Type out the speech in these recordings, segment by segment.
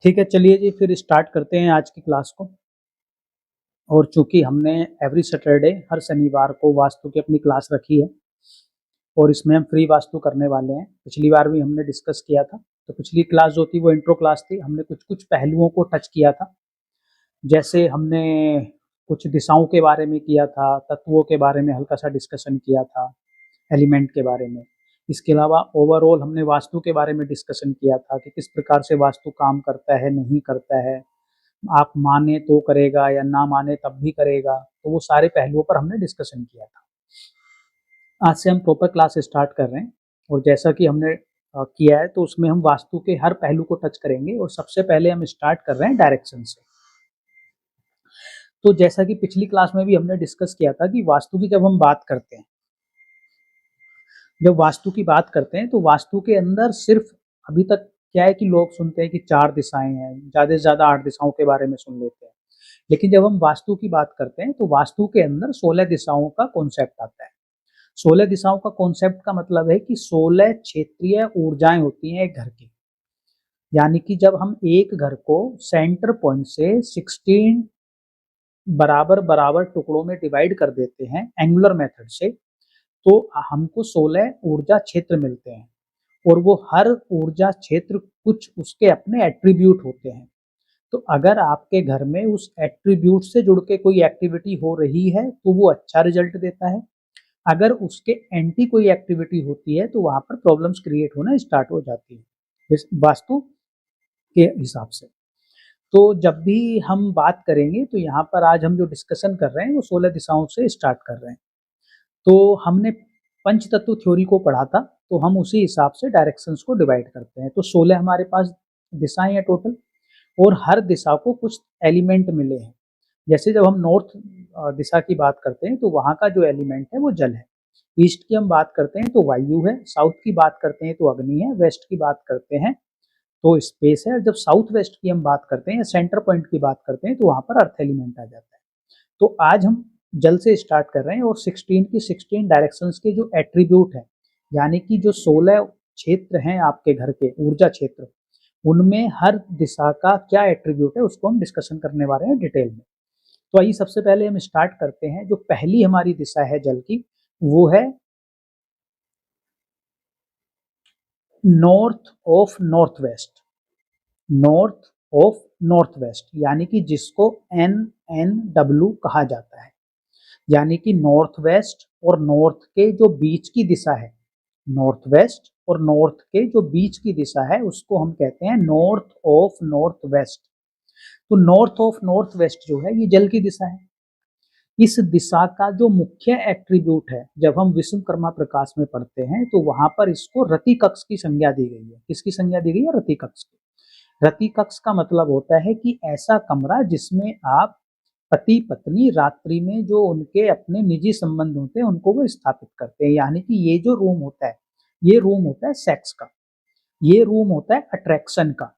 ठीक है, चलिए जी फिर स्टार्ट करते हैं आज की क्लास को। और चूंकि हमने एवरी सैटरडे हर शनिवार को वास्तु की अपनी क्लास रखी है और इसमें हम फ्री वास्तु करने वाले हैं। पिछली बार भी हमने डिस्कस किया था, तो पिछली क्लास जो थी वो इंट्रो क्लास थी। हमने कुछ कुछ पहलुओं को टच किया था, जैसे हमने कुछ दिशाओं के बारे में किया था, तत्वों के बारे में हल्का सा डिस्कशन किया था, एलिमेंट के बारे में। इसके अलावा ओवरऑल हमने वास्तु के बारे में डिस्कशन किया था कि किस प्रकार से वास्तु काम करता है, नहीं करता है, आप माने तो करेगा या ना माने तब भी करेगा। तो वो सारे पहलुओं पर हमने डिस्कशन किया था। आज से हम प्रॉपर क्लास स्टार्ट कर रहे हैं और जैसा कि हमने किया है तो उसमें हम वास्तु के हर पहलू को टच करेंगे। और सबसे पहले हम स्टार्ट कर रहे हैं डायरेक्शन से। तो जैसा कि पिछली क्लास में भी हमने डिस्कस किया था कि वास्तु की जब हम बात करते हैं, जब वास्तु की बात करते हैं तो वास्तु के अंदर सिर्फ अभी तक क्या है कि लोग सुनते हैं कि 4 दिशाएं हैं, ज़्यादा से ज़्यादा 8 दिशाओं के बारे में सुन लेते हैं। लेकिन जब हम वास्तु की बात करते हैं तो वास्तु के अंदर 16 दिशाओं का कॉन्सेप्ट आता है। 16 दिशाओं का कॉन्सेप्ट का मतलब है कि 16 क्षेत्रीय ऊर्जाएं होती हैं एक घर की। यानी कि जब हम एक घर को सेंटर पॉइंट से 16 बराबर बराबर टुकड़ों में डिवाइड कर देते हैं एंगुलर मेथड से, तो हमको 16 ऊर्जा क्षेत्र मिलते हैं। और वो हर ऊर्जा क्षेत्र कुछ उसके अपने एट्रीब्यूट होते हैं। तो अगर आपके घर में उस एट्रीब्यूट से जुड़ के कोई एक्टिविटी हो रही है तो वो अच्छा रिजल्ट देता है। अगर उसके एंटी कोई एक्टिविटी होती है तो वहां पर प्रॉब्लम्स क्रिएट होना स्टार्ट हो जाती है वास्तु के हिसाब से। तो जब भी हम बात करेंगे तो यहाँ पर आज हम जो डिस्कशन कर रहे हैं वो 16 दिशाओं से स्टार्ट कर रहे हैं। तो हमने पंच तत्व थ्योरी को पढ़ा था, तो हम उसी हिसाब से डायरेक्शंस को डिवाइड करते हैं। तो 16 हमारे पास दिशाएं हैं टोटल, और हर दिशा को कुछ एलिमेंट मिले हैं। जैसे जब हम नॉर्थ दिशा की बात करते हैं तो वहाँ का जो एलिमेंट है वो जल है। ईस्ट की हम बात करते हैं तो वायु है। साउथ की बात करते हैं तो अग्नि है। वेस्ट की बात करते हैं तो स्पेस है। और जब साउथ वेस्ट की हम बात करते हैं, सेंटर पॉइंट की बात करते हैं, तो वहाँ पर अर्थ एलिमेंट आ जाता है। तो आज हम जल से स्टार्ट कर रहे हैं और 16 की 16 डायरेक्शंस के जो एट्रीब्यूट हैं, यानी कि जो 16 क्षेत्र हैं आपके घर के ऊर्जा क्षेत्र, उनमें हर दिशा का क्या एट्रीब्यूट है उसको हम डिस्कशन करने वाले हैं डिटेल में। तो आइए सबसे पहले हम स्टार्ट करते हैं। जो पहली हमारी दिशा है जल की, वो है north of north west. North of north west यानी कि जिसको NNW कहा जाता है। यानी कि नॉर्थ वेस्ट और नॉर्थ के जो बीच की दिशा है, नॉर्थ वेस्ट और नॉर्थ के जो बीच की दिशा है उसको हम कहते हैं नॉर्थ ऑफ नॉर्थ वेस्ट। तो नॉर्थ ऑफ नॉर्थ वेस्ट जो है ये जल की दिशा है। इस दिशा का जो मुख्य एट्रीब्यूट है, जब हम विश्वकर्मा प्रकाश में पढ़ते हैं तो वहां पर इसको रति कक्ष की संज्ञा दी गई है। किसकी संज्ञा दी गई है? रति कक्ष की। रति कक्ष का मतलब होता है कि ऐसा कमरा जिसमें आप पति पत्नी रात्रि में जो उनके अपने निजी संबंध होते हैं उनको वो स्थापित करते हैं। यानी कि ये जो रूम होता है, ये रूम होता है सेक्स का, ये रूम होता है अट्रैक्शन का,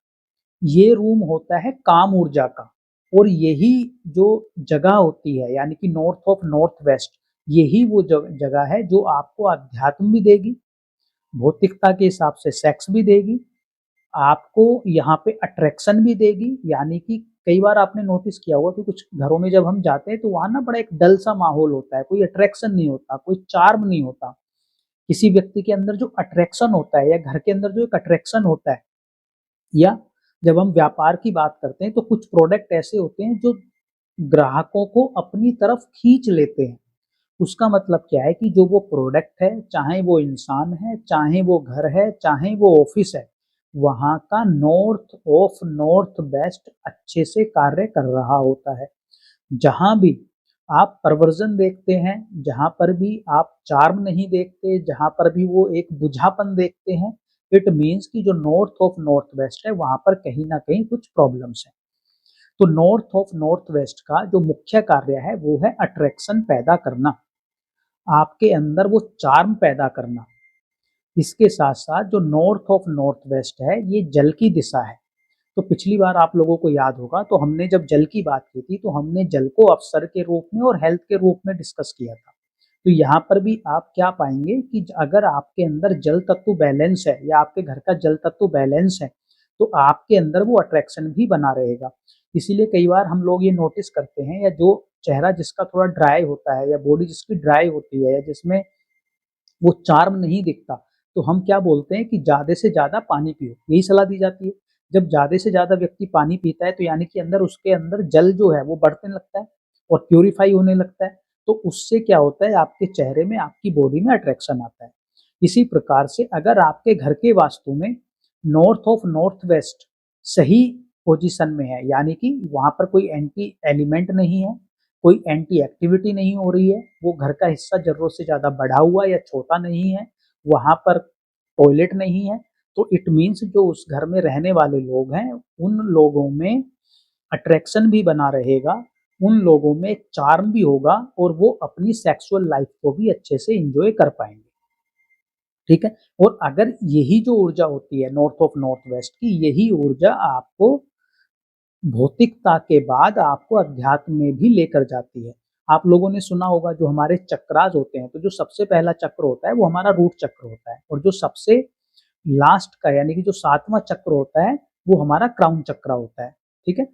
ये रूम होता है काम ऊर्जा का। और यही जो जगह होती है यानी कि नॉर्थ ऑफ नॉर्थ वेस्ट, यही वो जगह है जो आपको अध्यात्म भी देगी, भौतिकता के हिसाब से सेक्स भी देगी, आपको यहाँ पे अट्रैक्शन भी देगी। यानी कि कई बार आपने नोटिस किया होगा कि कुछ घरों में जब हम जाते हैं तो वहां ना बड़ा एक डल सा माहौल होता है, कोई अट्रैक्शन नहीं होता, कोई चार्म नहीं होता। किसी व्यक्ति के अंदर जो अट्रैक्शन होता है या घर के अंदर जो एक अट्रैक्शन होता है, या जब हम व्यापार की बात करते हैं तो कुछ प्रोडक्ट ऐसे होते हैं जो ग्राहकों को अपनी तरफ खींच लेते हैं। उसका मतलब क्या है कि जो वो प्रोडक्ट है, चाहे वो इंसान है, चाहे वो घर है, चाहे वो ऑफिस है, वहां का नॉर्थ ऑफ नॉर्थ वेस्ट अच्छे से कार्य कर रहा होता है। जहां भी आप परवर्जन देखते हैं, जहां पर भी आप चार्म नहीं देखते, जहां पर भी वो एक बुझापन देखते हैं, इट मीन्स कि जो नॉर्थ ऑफ नॉर्थ वेस्ट है वहां पर कहीं ना कहीं कुछ प्रॉब्लम्स है। तो नॉर्थ ऑफ नॉर्थ वेस्ट का जो मुख्य कार्य है वो है अट्रैक्शन पैदा करना, आपके अंदर वो चार्म पैदा करना। इसके साथ साथ जो नॉर्थ ऑफ नॉर्थ वेस्ट है ये जल की दिशा है। तो पिछली बार आप लोगों को याद होगा तो हमने जब जल की बात की थी तो हमने जल को अवसर के रूप में और हेल्थ के रूप में डिस्कस किया था। तो यहाँ पर भी आप क्या पाएंगे कि अगर आपके अंदर जल तत्व बैलेंस है या आपके घर का जल तत्व बैलेंस है तो आपके अंदर वो अट्रैक्शन भी बना रहेगा। इसीलिए कई बार हम लोग ये नोटिस करते हैं, या जो चेहरा जिसका थोड़ा ड्राई होता है या बॉडी जिसकी ड्राई होती है या जिसमें वो चार्म नहीं दिखता, तो हम क्या बोलते हैं कि ज़्यादा से ज़्यादा पानी पियो, यही सलाह दी जाती है। जब ज़्यादा से ज़्यादा व्यक्ति पानी पीता है तो यानी कि अंदर उसके अंदर जल जो है वो बढ़ने लगता है और प्यूरिफाई होने लगता है, तो उससे क्या होता है आपके चेहरे में, आपकी बॉडी में अट्रैक्शन आता है। इसी प्रकार से अगर आपके घर के वास्तु में नॉर्थ ऑफ नॉर्थ वेस्ट सही पोजीशन में है, यानी कि वहाँ पर कोई एंटी एलिमेंट नहीं है, कोई एंटी एक्टिविटी नहीं हो रही है, वो घर का हिस्सा जरूरत से ज़्यादा बढ़ा हुआ या छोटा नहीं है, वहाँ पर टॉयलेट नहीं है, तो इट मीन्स जो उस घर में रहने वाले लोग हैं उन लोगों में अट्रैक्शन भी बना रहेगा, उन लोगों में एक चार्म भी होगा और वो अपनी सेक्सुअल लाइफ को भी अच्छे से एंजॉय कर पाएंगे। ठीक है, और अगर यही जो ऊर्जा होती है नॉर्थ ऑफ नॉर्थ वेस्ट की, यही ऊर्जा आपको भौतिकता के बाद आपको अध्यात्म में भी लेकर जाती है। आप लोगों ने सुना होगा जो हमारे चक्रास होते हैं, तो जो सबसे पहला चक्र होता है वो हमारा रूट चक्र होता है, और जो सबसे लास्ट का यानी कि जो 7वां चक्र होता है वो हमारा क्राउन चक्र होता है। ठीक है,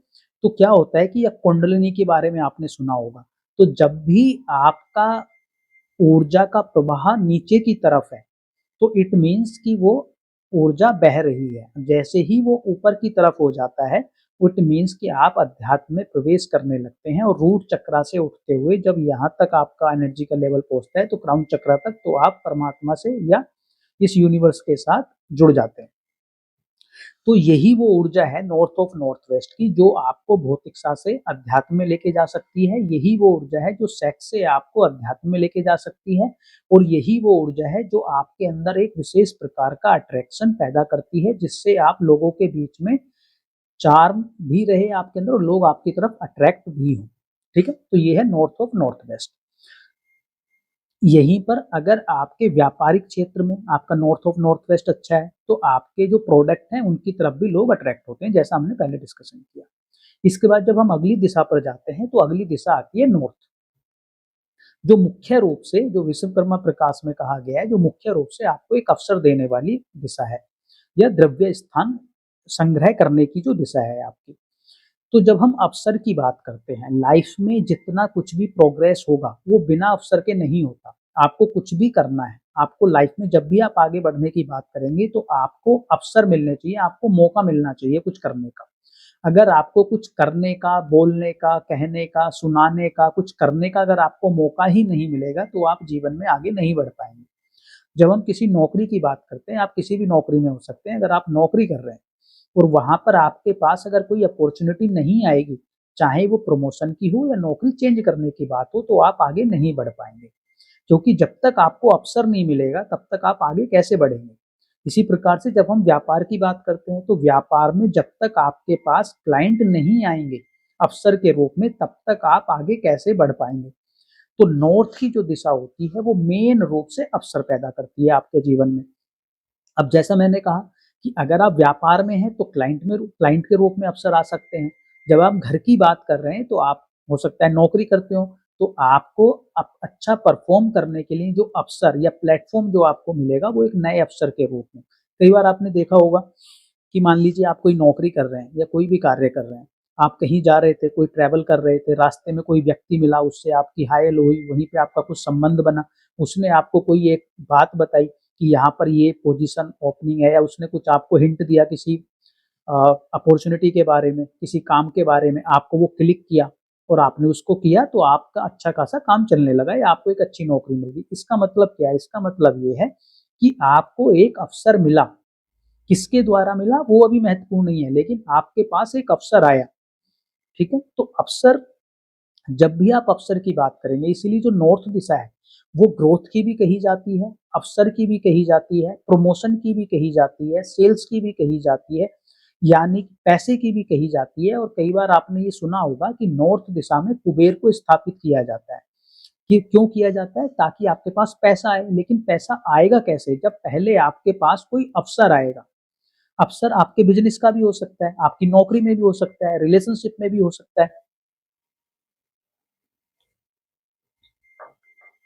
तो क्या होता है कि अब कुंडलिनी के बारे में आपने सुना होगा, तो जब भी आपका ऊर्जा का प्रवाह नीचे की तरफ है तो इट मीन्स कि वो ऊर्जा बह रही है। जैसे ही वो ऊपर की तरफ हो जाता है, इट मीन्स कि आप अध्यात्म में प्रवेश करने लगते हैं, और रूट चक्रा से उठते हुए जब यहाँ तक आपका एनर्जी का लेवल पहुंचता है तो क्राउन चक्रा तक, तो आप परमात्मा से या इस यूनिवर्स के साथ जुड़ जाते हैं। तो यही वो ऊर्जा है नॉर्थ ऑफ नॉर्थ वेस्ट की, जो आपको भौतिकता से अध्यात्म में लेके जा सकती है। यही वो ऊर्जा है जो सेक्स से आपको अध्यात्म में लेके जा सकती है, और यही वो ऊर्जा है जो आपके अंदर एक विशेष प्रकार का अट्रैक्शन पैदा करती है, जिससे आप लोगों के बीच में चार्म भी रहे आपके अंदर और लोग आपकी तरफ अट्रैक्ट भी हों। ठीक है, तो ये है नॉर्थ ऑफ नॉर्थ वेस्ट। यहीं पर अगर आपके व्यापारिक क्षेत्र में आपका नॉर्थ ऑफ नॉर्थ वेस्ट अच्छा है, तो आपके जो प्रोडक्ट हैं उनकी तरफ भी लोग अट्रैक्ट होते हैं, जैसा हमने पहले डिस्कशन किया। इसके बाद जब हम अगली दिशा पर जाते हैं तो अगली दिशा आती है नॉर्थ, जो मुख्य रूप से, जो विश्वकर्मा प्रकाश में कहा गया है, जो मुख्य रूप से आपको एक अवसर देने वाली दिशा है, या द्रव्य स्थान संग्रह करने की जो दिशा है आपकी। तो जब हम अवसर की बात करते हैं, लाइफ में जितना कुछ भी प्रोग्रेस होगा वो बिना अवसर के नहीं होता। आपको कुछ भी करना है, आपको लाइफ में जब भी आप आगे बढ़ने की बात करेंगे तो आपको अवसर मिलने चाहिए, आपको मौका मिलना चाहिए कुछ करने का। अगर आपको कुछ करने का, बोलने का, कहने का, सुनाने का, कुछ करने का अगर आपको मौका ही नहीं मिलेगा तो आप जीवन में आगे नहीं बढ़ पाएंगे। जब हम किसी नौकरी की बात करते हैं, आप किसी भी नौकरी में हो सकते हैं, अगर आप नौकरी कर रहे हैं और वहां पर आपके पास अगर कोई अपॉर्चुनिटी नहीं आएगी, चाहे वो प्रमोशन की हो या नौकरी चेंज करने की बात हो, तो आप आगे नहीं बढ़ पाएंगे, क्योंकि जब तक आपको अवसर नहीं मिलेगा तब तक आप आगे कैसे बढ़ेंगे। इसी प्रकार से जब हम व्यापार की बात करते हैं, तो व्यापार में जब तक आपके पास क्लाइंट नहीं आएंगे अवसर के रूप में, तब तक आप आगे कैसे बढ़ पाएंगे। तो नॉर्थ की जो दिशा होती है वो मेन रूप से अवसर पैदा करती है आपके जीवन में। अब जैसा मैंने कहा कि अगर आप व्यापार में हैं तो क्लाइंट के रूप में अवसर आ सकते हैं। जब आप घर की बात कर रहे हैं तो आप हो सकता है नौकरी करते हो, तो आपको अच्छा परफॉर्म करने के लिए जो अवसर या प्लेटफॉर्म जो आपको मिलेगा वो एक नए अवसर के रूप में। कई बार आपने देखा होगा कि मान लीजिए आप कोई नौकरी कर रहे हैं या कोई भी कार्य कर रहे हैं, आप कहीं जा रहे थे, कोई ट्रैवल कर रहे थे, रास्ते में कोई व्यक्ति मिला, उससे आपकी हाय हेलो हुई, वहीं पे आपका कुछ संबंध बना, उसने आपको कोई एक बात बताई कि यहाँ पर ये पोजीशन ओपनिंग है, या उसने कुछ आपको हिंट दिया किसी अपॉर्चुनिटी के बारे में, किसी काम के बारे में, आपको वो क्लिक किया और आपने उसको किया, तो आपका अच्छा खासा काम चलने लगा या आपको एक अच्छी नौकरी मिल गई। इसका मतलब क्या है? इसका मतलब ये है कि आपको एक अवसर मिला। किसके द्वारा मिला वो अभी महत्वपूर्ण नहीं है, लेकिन आपके पास एक अवसर आया। ठीक है, तो अवसर, जब भी आप अवसर की बात करेंगे, इसीलिए जो नॉर्थ दिशा है वो ग्रोथ की भी कही जाती है, अवसर की भी कही जाती है, प्रमोशन की भी कही जाती है, सेल्स की भी कही जाती है, यानी पैसे की भी कही जाती है। और कई बार आपने ये सुना होगा कि नॉर्थ दिशा में कुबेर को स्थापित किया जाता है। कि क्यों किया जाता है? ताकि आपके पास पैसा आए। लेकिन पैसा आएगा कैसे? जब पहले आपके पास कोई अवसर आएगा। अवसर आपके बिजनेस का भी हो सकता है, आपकी नौकरी में भी हो सकता है, रिलेशनशिप में भी हो सकता है।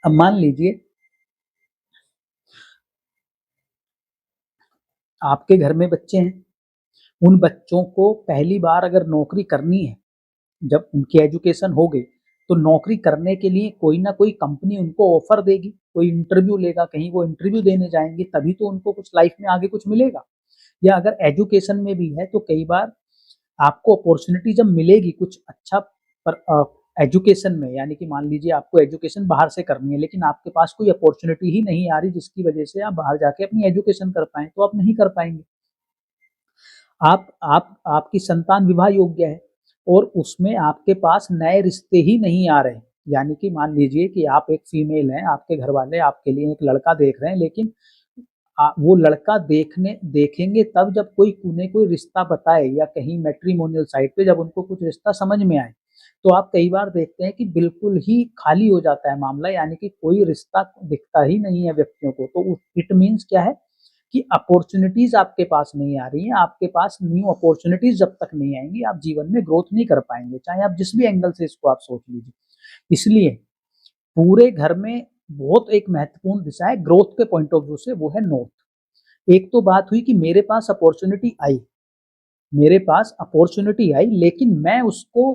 अब मान लीजिए आपके घर में बच्चे हैं उन बच्चों को पहली बार अगर नौकरी करनी है, जब उनकी एजुकेशन हो गई, तो नौकरी करने के लिए कोई ना कोई कंपनी उनको ऑफर देगी, कोई इंटरव्यू लेगा, कहीं वो इंटरव्यू देने जाएंगे, तभी तो उनको कुछ लाइफ में आगे कुछ मिलेगा। या अगर एजुकेशन में भी है तो कई बार आपको अपॉर्चुनिटी जब मिलेगी कुछ अच्छा पर एजुकेशन में, यानी कि मान लीजिए आपको एजुकेशन बाहर से करनी है लेकिन आपके पास कोई अपॉर्चुनिटी ही नहीं आ रही जिसकी वजह से आप बाहर जाके अपनी एजुकेशन कर पाएं, तो आप नहीं कर पाएंगे। आप आपकी संतान विवाह योग्य है और उसमें आपके पास नए रिश्ते ही नहीं आ रहे, यानी कि मान लीजिए कि आप एक फीमेल हैं, आपके घर वाले आपके लिए एक लड़का देख रहे हैं, लेकिन वो लड़का देखेंगे तब जब कोई उन्हें कोई रिश्ता बताए या कहीं मैट्रिमोनियल साइट पे जब उनको कुछ रिश्ता समझ में आए, तो आप कई बार देखते हैं कि बिल्कुल ही खाली हो जाता है मामला, यानी कि कोई रिश्ता दिखता ही नहीं है व्यक्तियों को। तो इट मीन्स क्या है कि अपॉर्चुनिटीज आपके पास नहीं आ रही हैं, आपके पास न्यू अपॉर्चुनिटीज जब तक नहीं आएंगी आप जीवन में ग्रोथ नहीं कर पाएंगे, चाहे आप जिस भी एंगल से इसको आप सोच लीजिए। इसलिए पूरे घर में बहुत एक महत्वपूर्ण दिशा है ग्रोथ के पॉइंट ऑफ व्यू से, वो है नॉर्थ। एक तो बात हुई कि मेरे पास अपॉर्चुनिटी आई, मेरे पास अपॉर्चुनिटी आई लेकिन मैं उसको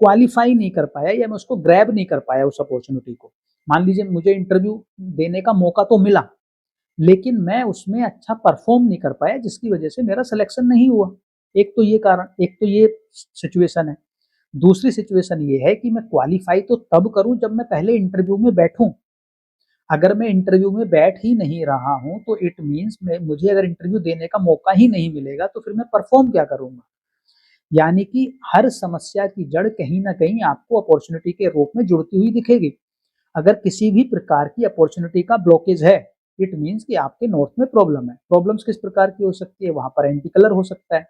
क्वालिफाई नहीं कर पाया या मैं उसको ग्रैब नहीं कर पाया उस अपॉर्चुनिटी को। मान लीजिए मुझे इंटरव्यू देने का मौका तो मिला लेकिन मैं उसमें अच्छा परफॉर्म नहीं कर पाया जिसकी वजह से मेरा सिलेक्शन नहीं हुआ। एक तो ये कारण, एक तो ये सिचुएशन है। दूसरी सिचुएशन ये है कि मैं क्वालिफाई तो तब करूं जब मैं पहले इंटरव्यू में बैठूं। अगर मैं इंटरव्यू में बैठ ही नहीं रहा हूं तो इट मीन्स मुझे अगर इंटरव्यू देने का मौका ही नहीं मिलेगा तो फिर मैं परफॉर्म क्या करूंगा। यानी कि हर समस्या की जड़ कहीं ना कहीं आपको अपॉर्चुनिटी के रूप में जुड़ती हुई दिखेगी। अगर किसी भी प्रकार की अपॉर्चुनिटी का ब्लॉकेज है, इट मीन्स कि आपके नॉर्थ में प्रॉब्लम है। प्रॉब्लम्स किस प्रकार की हो सकती है, वहां पर एंटी कलर हो सकता है,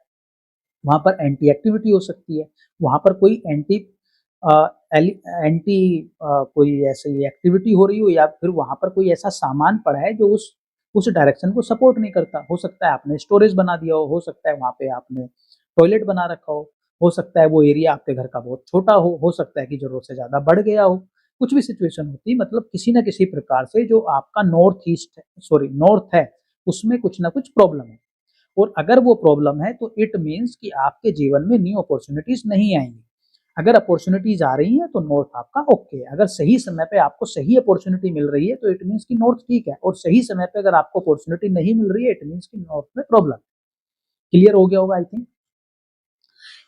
वहां पर एंटी एक्टिविटी हो सकती है, वहां पर कोई एंटी कोई ऐसी एक्टिविटी हो रही हो, या फिर वहां पर कोई ऐसा सामान पड़ा है जो उस डायरेक्शन को सपोर्ट नहीं करता। हो सकता है आपने स्टोरेज बना दिया हो सकता है वहां पे आपने टॉयलेट बना रखा हो सकता है वो एरिया आपके घर का बहुत छोटा हो सकता है कि जरूरत से ज्यादा बढ़ गया हो, कुछ भी सिचुएशन होती है। मतलब किसी ना किसी प्रकार से जो आपका नॉर्थ है उसमें कुछ ना कुछ प्रॉब्लम है। और अगर वो प्रॉब्लम है तो इट मीन्स कि आपके जीवन में न्यू अपॉर्चुनिटीज नहीं आएंगी। अगर अपॉर्चुनिटीज आ रही हैं तो नॉर्थ आपका ओके है। अगर सही समय पे आपको सही अपॉर्चुनिटी मिल रही है तो इट मीन्स कि नॉर्थ ठीक है, और सही समय पे अगर आपको अपॉर्चुनिटी नहीं मिल रही है इट मीन्स कि नॉर्थ में प्रॉब्लम। क्लियर हो गया होगा आई थिंक।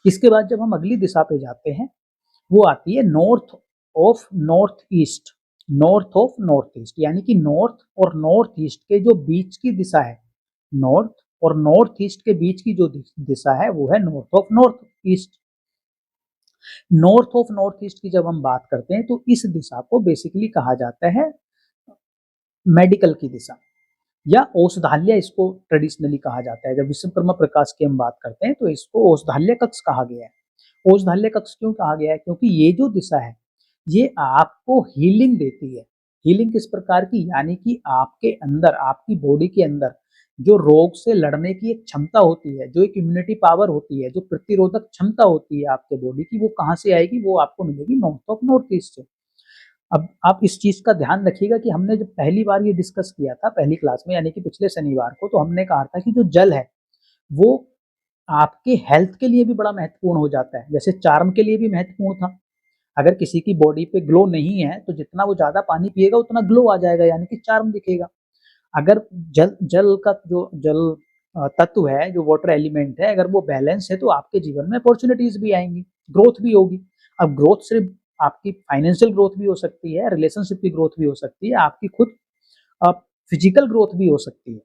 इसके बाद जब हम अगली दिशा पे जाते हैं वो आती है north of north east. North of north east यानी कि नॉर्थ और नॉर्थ ईस्ट के जो बीच की दिशा है, नॉर्थ और नॉर्थ ईस्ट के बीच की जो दिशा है वो है north of north east. North of north east की जब हम बात करते हैं तो इस दिशा को बेसिकली कहा जाता है मेडिकल की दिशा, या औषधालय इसको ट्रेडिशनली कहा जाता है। जब विश्वकर्मा प्रकाश की हम बात करते हैं तो इसको औषधालय कक्ष कहा गया है। औषधालय कक्ष क्यों कहा गया है, क्योंकि ये जो दिशा है ये आपको हीलिंग देती है। हीलिंग किस प्रकार की, यानी कि आपके अंदर, आपकी बॉडी के अंदर जो रोग से लड़ने की एक क्षमता होती है, जो एक इम्यूनिटी पावर होती है, जो प्रतिरोधक क्षमता होती है आपके बॉडी की, वो कहाँ से आएगी, वो आपको मिलेगी नॉर्थ ऑफ नॉर्थ ईस्ट से। अब आप इस चीज का ध्यान रखिएगा कि हमने जब पहली बार ये डिस्कस किया था पहली क्लास में, यानी कि पिछले शनिवार को, तो हमने कहा था कि जो जल है वो आपके हेल्थ के लिए भी बड़ा महत्वपूर्ण हो जाता है, जैसे चार्म के लिए भी महत्वपूर्ण था। अगर किसी की बॉडी पे ग्लो नहीं है तो जितना वो ज्यादा पानी पिएगा उतना ग्लो आ जाएगा, यानी कि चार्म दिखेगा। अगर जल जल का जो जल तत्व है, जो वाटर एलिमेंट है, अगर वो बैलेंस है तो आपके जीवन में अपॉर्चुनिटीज भी आएंगी, ग्रोथ भी होगी। अब ग्रोथ सिर्फ आपकी फाइनेंशियल ग्रोथ भी हो सकती है, रिलेशनशिप की ग्रोथ भी हो सकती है, आपकी खुद फिजिकल ग्रोथ भी हो सकती है।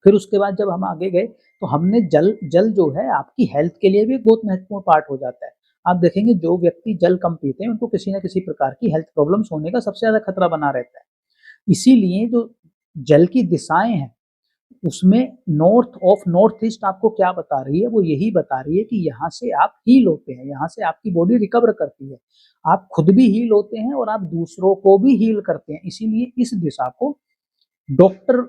फिर उसके बाद जब हम आगे गए तो हमने जल जल जो है आपकी हेल्थ के लिए भी एक बहुत महत्वपूर्ण पार्ट हो जाता है। आप देखेंगे जो व्यक्ति जल कम पीते हैं उनको किसी ना किसी प्रकार की हेल्थ प्रॉब्लम्स होने का सबसे ज्यादा खतरा बना रहता है। इसीलिए जो जल की दिशाएं हैं उसमें नॉर्थ ऑफ नॉर्थ ईस्ट आपको क्या बता रही है, वो यही बता रही है कि यहाँ से आप हील होते हैं, यहाँ से आपकी बॉडी रिकवर करती है, आप खुद भी हील होते हैं और आप दूसरों को भी हील करते हैं। इसीलिए इस दिशा को डॉक्टर